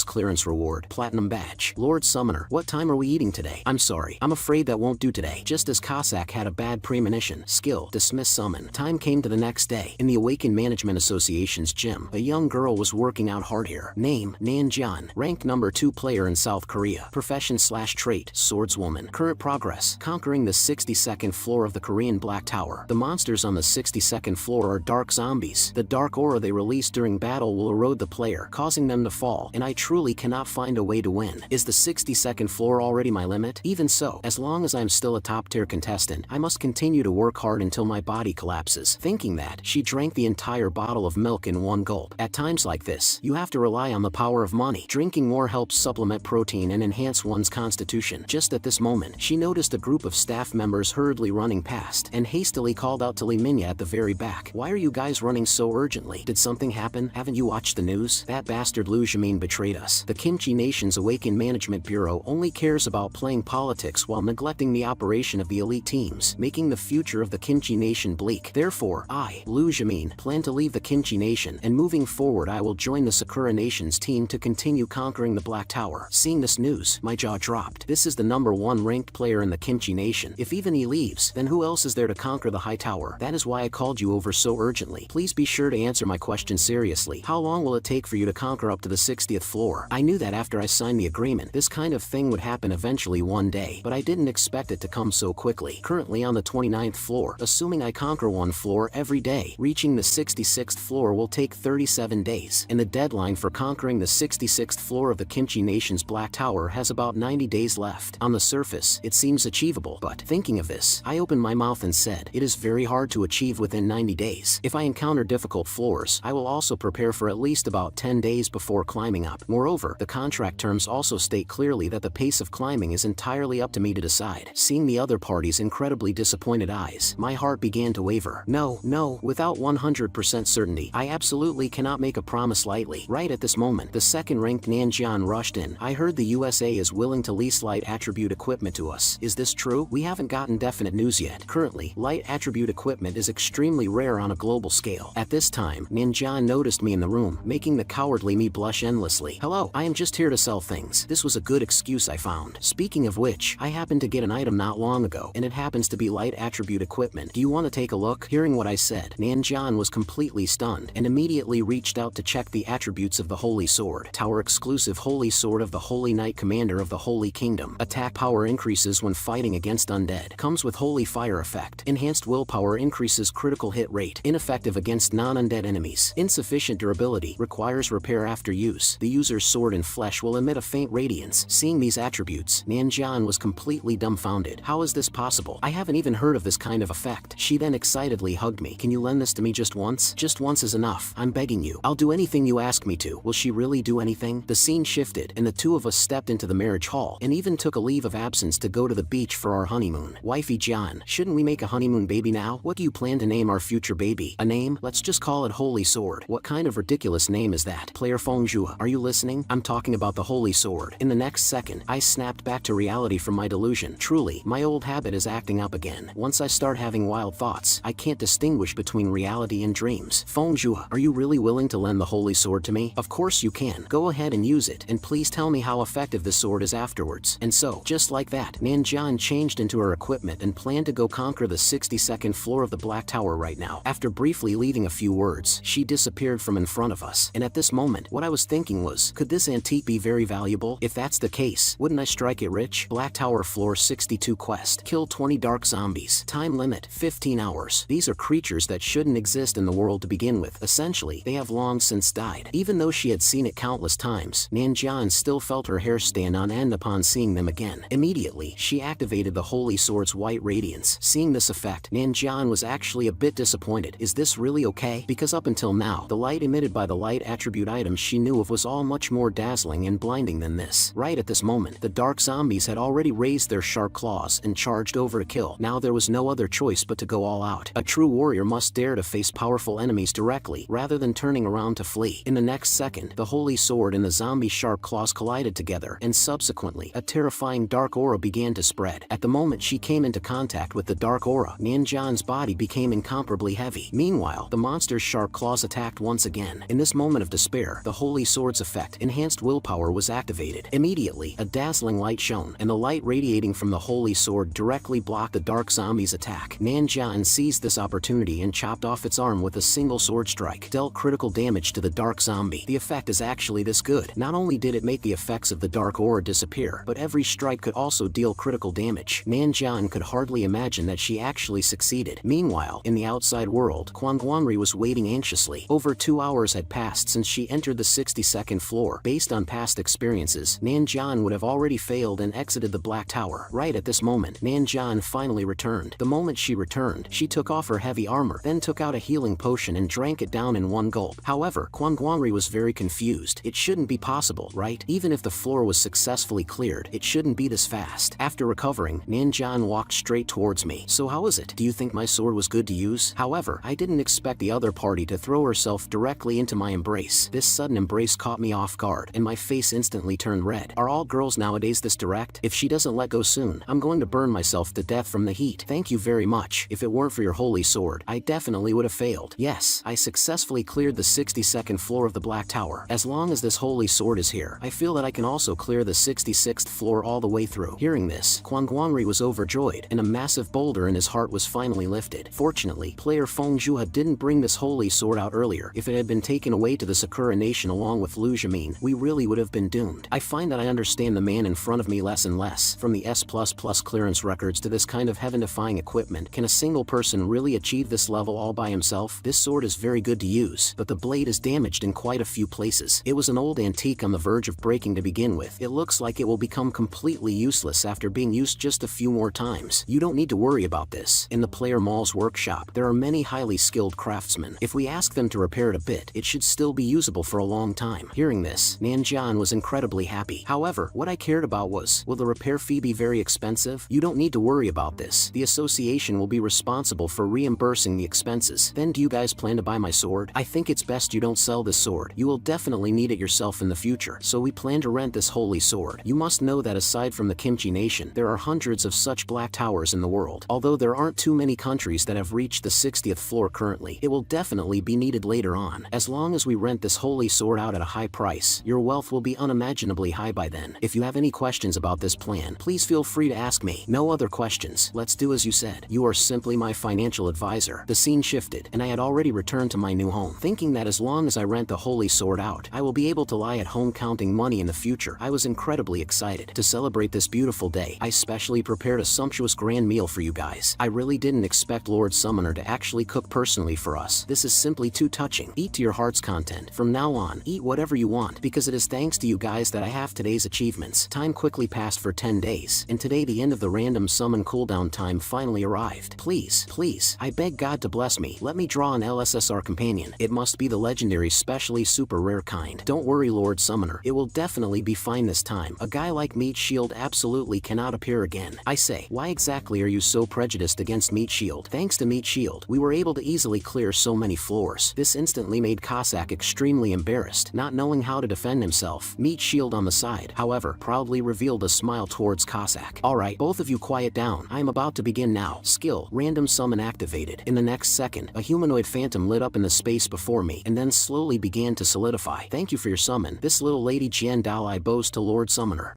clearance reward. Platinum badge. Lord Summoner, what time are we eating today? I'm sorry, I'm afraid that won't do today. Just as Cossack had a bad premonition. Skill. Dismiss summon. Time came to the next day. In the Awakened Management Association's gym, a young girl was working out hard here. Name, Nanjian. Ranked number 2 player in South Korea. Profession/trait, swordswoman. Current progress, conquering the 62nd floor of the Korean Black Tower. The monsters on the 62nd floor are dark zombies. The dark aura they release during battle will erode the player, causing them to fall, and I truly cannot find a way to win. Is the 62nd floor already my limit? Even so, as long as I'm still a top-tier contestant, I must continue to work hard until my body collapses. Thinking that, she drank the entire bottle of milk in one gulp. At times like this, you have to rely on the power of money. Drinking more helps supplement protein and enhance one's constitution. Just at this moment, she noticed a group of staff members hurriedly running past, and hastily called out to Lee Minya at the very back. Why are you guys running so urgently? Did something happen? Haven't you watched the news? That bastard Lu Jimin betrayed us. The Kimchi Nation's Awakened Management Bureau only cares about playing politics while neglecting the operation of the elite teams, making the future of the Kimchi Nation bleak. Therefore, I, Lu Jimin, plan to leave the Kimchi Nation, and moving forward I will join the Sakura Nation's team to continue conquering the Black Tower. Seeing this news, my jaw dropped. This is the number 1 ranked player in the Kimchi Nation. If even he leaves, then who else is there to conquer the high tower? That is why I called you over so urgently. Please be sure to answer my question seriously. How long will it take for you to conquer up to the 60th floor? I knew that after I signed the agreement, this kind of thing would happen eventually one day, but I didn't expect it to come so quickly. Currently on the 29th floor, assuming I conquer one floor every day. Reaching the 66th floor will take 37 days, and the deadline for conquering the 66th floor of the Kimchi Nation's Black Tower has about 90 days left. On the surface, it seems achievable, but thinking of this, I opened my mouth and said, it is very hard to achieve within 90 days. If I encounter difficult floors, I will also prepare for at least about 10 days before climbing up. Moreover, the contract terms also state clearly that the pace of climbing is entirely up to me to decide. Seeing the other party's incredibly disappointed eyes, my heart began to waver. No, without 100% certainty, I absolutely cannot make a promise lightly. Right at this moment, the second-ranked Nanjian rushed in. I heard the USA is willing to lease light attribute equipment to us. Is this true? We haven't gotten definite news yet. Currently, light attribute equipment is extremely rare on a global scale. At this time, Nanjian noticed me in the room, making the cowardly me blush endlessly. Hello, I am just here to sell things. This was a good excuse I found. Speaking of which, I happened to get an item not long ago, and it happens to be light attribute equipment. Do you want to take a look? Hearing what I said, Nanjian was completely stunned, and immediately reached out to check the attributes of the Holy Sword. Tower exclusive Holy Sword of the Holy Knight Commander of the Holy Kingdom. Attack power increases when fighting against undead. Comes with Holy Fire effect. Enhanced willpower increases critical hit rate. Ineffective against non-undead enemies. Insufficient durability. Requires repair after use. The user's sword and flesh will emit a faint radiance. Seeing these attributes, Nanjian was completely dumbfounded. How is this possible? I haven't even heard of this kind of effect. She then excitedly hugged me. Can you lend this to me just once? Just once is enough. I'm begging you. I'll do anything you ask me to. Will she really do anything? The scene shifted, and the two of us stepped into the marriage hall, and even took a leave of absence to go to the beach for our honeymoon. Wifey John, shouldn't we make a honeymoon baby now? What do you plan to name our future baby? A name? Let's just call it Holy Sword. What kind of ridiculous name is that? Player Fengjua, are you listening? I'm talking about the Holy Sword. In the next second, I snapped back to reality from my delusion. Truly, my old habit is acting up again. Once I start having wild thoughts, I can't distinguish between reality and dreams. Fengjua, are you really willing to lend the Holy Sword to me? Of course you can. Go ahead and use it, and please tell me how effective the sword is afterwards. And so, just like that, Nanjian changed into her equipment and planned to go conquer the 62nd floor of the Black Tower right now. After briefly leaving a few words, she disappeared from in front of us, and at this moment, what I was thinking was, could this antique be very valuable? If that's the case, wouldn't I strike it rich? Black Tower Floor 62 quest. Kill 20 dark zombies. Time limit, 15 hours. These are creatures that shouldn't exist in the world to begin with. Essentially, they have long since died. Even though she had seen it countless times, Nanjian still felt her hair stand on end upon seeing them again. Immediately, she activated the Holy Sword's white radiance. Seeing this effect, Nanjian was actually a bit disappointed. Is this really okay? Because up until now, the light emitted by the light attribute items she knew of was all much more dazzling and blinding than this. Right at this moment, the dark zombies had already raised their sharp claws and charged over to kill. Now there was no other choice but to go all out. A true warrior must dare to face powerful enemies directly, rather than turning around to flee. In the next second, the Holy Sword and the zombie sharp claws collided together, and subsequently, a terrifying dark aura began to spread. At the moment she came into contact with the dark aura, Nanjian's body became incomparably heavy. Meanwhile, the monster's sharp claws attacked once again. In this moment of despair, the Holy Sword's effect, enhanced willpower, was activated. Immediately, a dazzling light shone, and the light radiating from the Holy Sword directly blocked the dark zombie's attack. Nanjian seized this opportunity and chopped off its arm with a single sword strike, dealt critical damage to the dark zombie. The effect is actually this good. Not only did it make the effects of the dark aura disappear, but every strike could also deal critical damage. Nanjian could hardly imagine that she actually succeeded. Meanwhile, in the outside world, Kwangwanri was waiting anxiously. Over 2 hours had passed since she entered the 62nd floor. Based on past experiences, Nanjian would have already failed and exited the Black Tower. Right at this moment, Nanjian finally returned. The moment she returned, she took off her heavy armor, then took out a healing potion and drank it down in one gulp. However, Kwangwanri was very confused. It shouldn't be possible, right? Even if the floor was successfully cleared, it shouldn't be this fast. After recovering, Nanjian walked straight towards me. So how is it? Do you think my sword was good to use? However, I didn't expect the other party to throw herself directly into my embrace. This sudden embrace caught me off guard, and my face instantly turned red. Are all girls nowadays this direct? If she doesn't let go soon, I'm going to burn myself to death from the heat. Thank you very much. If it weren't for your Holy Sword, I definitely would have failed. Yes, I successfully cleared the 62nd floor of the Black Tower. As long as this Holy Sword is here, I feel that I can also clear the 66th floor all the way through. Hearing this, Kwangwanri was overjoyed, and a massive boulder in his heart was finally lifted. Fortunately, player Fengjua didn't bring this Holy Sword out earlier. If it had been taken away to the Sakura Nation along with Lu Jimin, we really would have been doomed. I find that I understand the man in front of me less and less. From the S++ clearance records to this kind of heaven-defying equipment, can a single person really achieve this level all by himself? This sword is very good to use, but the blade is damaged in quite a few places. It was an old antique on the verge of breaking to begin with. It looks like it will become completely useless after being used just a few more times. You don't need to worry about this. In the player Mall's workshop, there are many highly skilled craftsmen. If we ask them to repair it a bit, it should still be usable for a long time. Hearing this, Nanjian was incredibly happy. However, what I cared about was, will the repair fee be very expensive? You don't need to worry about this. The association will be responsible for reimbursing the expenses. Then do you guys plan to buy my sword? I think it's best you don't sell this sword. You will definitely need it yourself in the future. So we plan to rent this holy sword. You must know that aside from the Kimchi Nation, there are hundreds of such black towers in the world. Although there aren't too many countries that have reached the 60th floor currently, it will definitely be needed later on. As long as we rent this holy sword out at a high price, your wealth will be unimaginably high by then. If you have any questions about this plan, please feel free to ask me. No other questions. Let's do as you said. You are simply my financial advisor. The scene shifted, and I had already returned to my new home, thinking that as long as I rent the holy sword out, I will be able to lie at home counting money in the future. I was incredibly excited. To celebrate this beautiful day, I specially prepared a sumptuous grand meal for you guys. I really didn't expect Lord Summoner to actually cook personally for us. This is simply too touching. Eat to your heart's content. From now on, eat whatever you want, because it is thanks to you guys that I have today's achievements. Time quickly passed for 10 days, and today the end of the random summon cooldown time finally arrived. Please, I beg God to bless me. Let me draw an LSSR companion. It must be the legendary specially super rare kind. Don't worry, Lord Summoner. It will definitely be fine this time. A guy like Meat Shield absolutely cannot appear again. I say, why exactly are you so prejudiced against Meat Shield? Thanks to Meat Shield, we were able to easily clear so many floors. This instantly made Cossack extremely embarrassed, not knowing how to defend himself. Meat Shield on the side, however, proudly revealed a smile towards Cossack. Alright, both of you quiet down. I am about to begin now. Skill, random summon activated. In the next second, a humanoid phantom lit up in the space before me, and then slowly began to solidify. Thank you for your summon. This little lady Jian Dalai bows to Lord Summoner.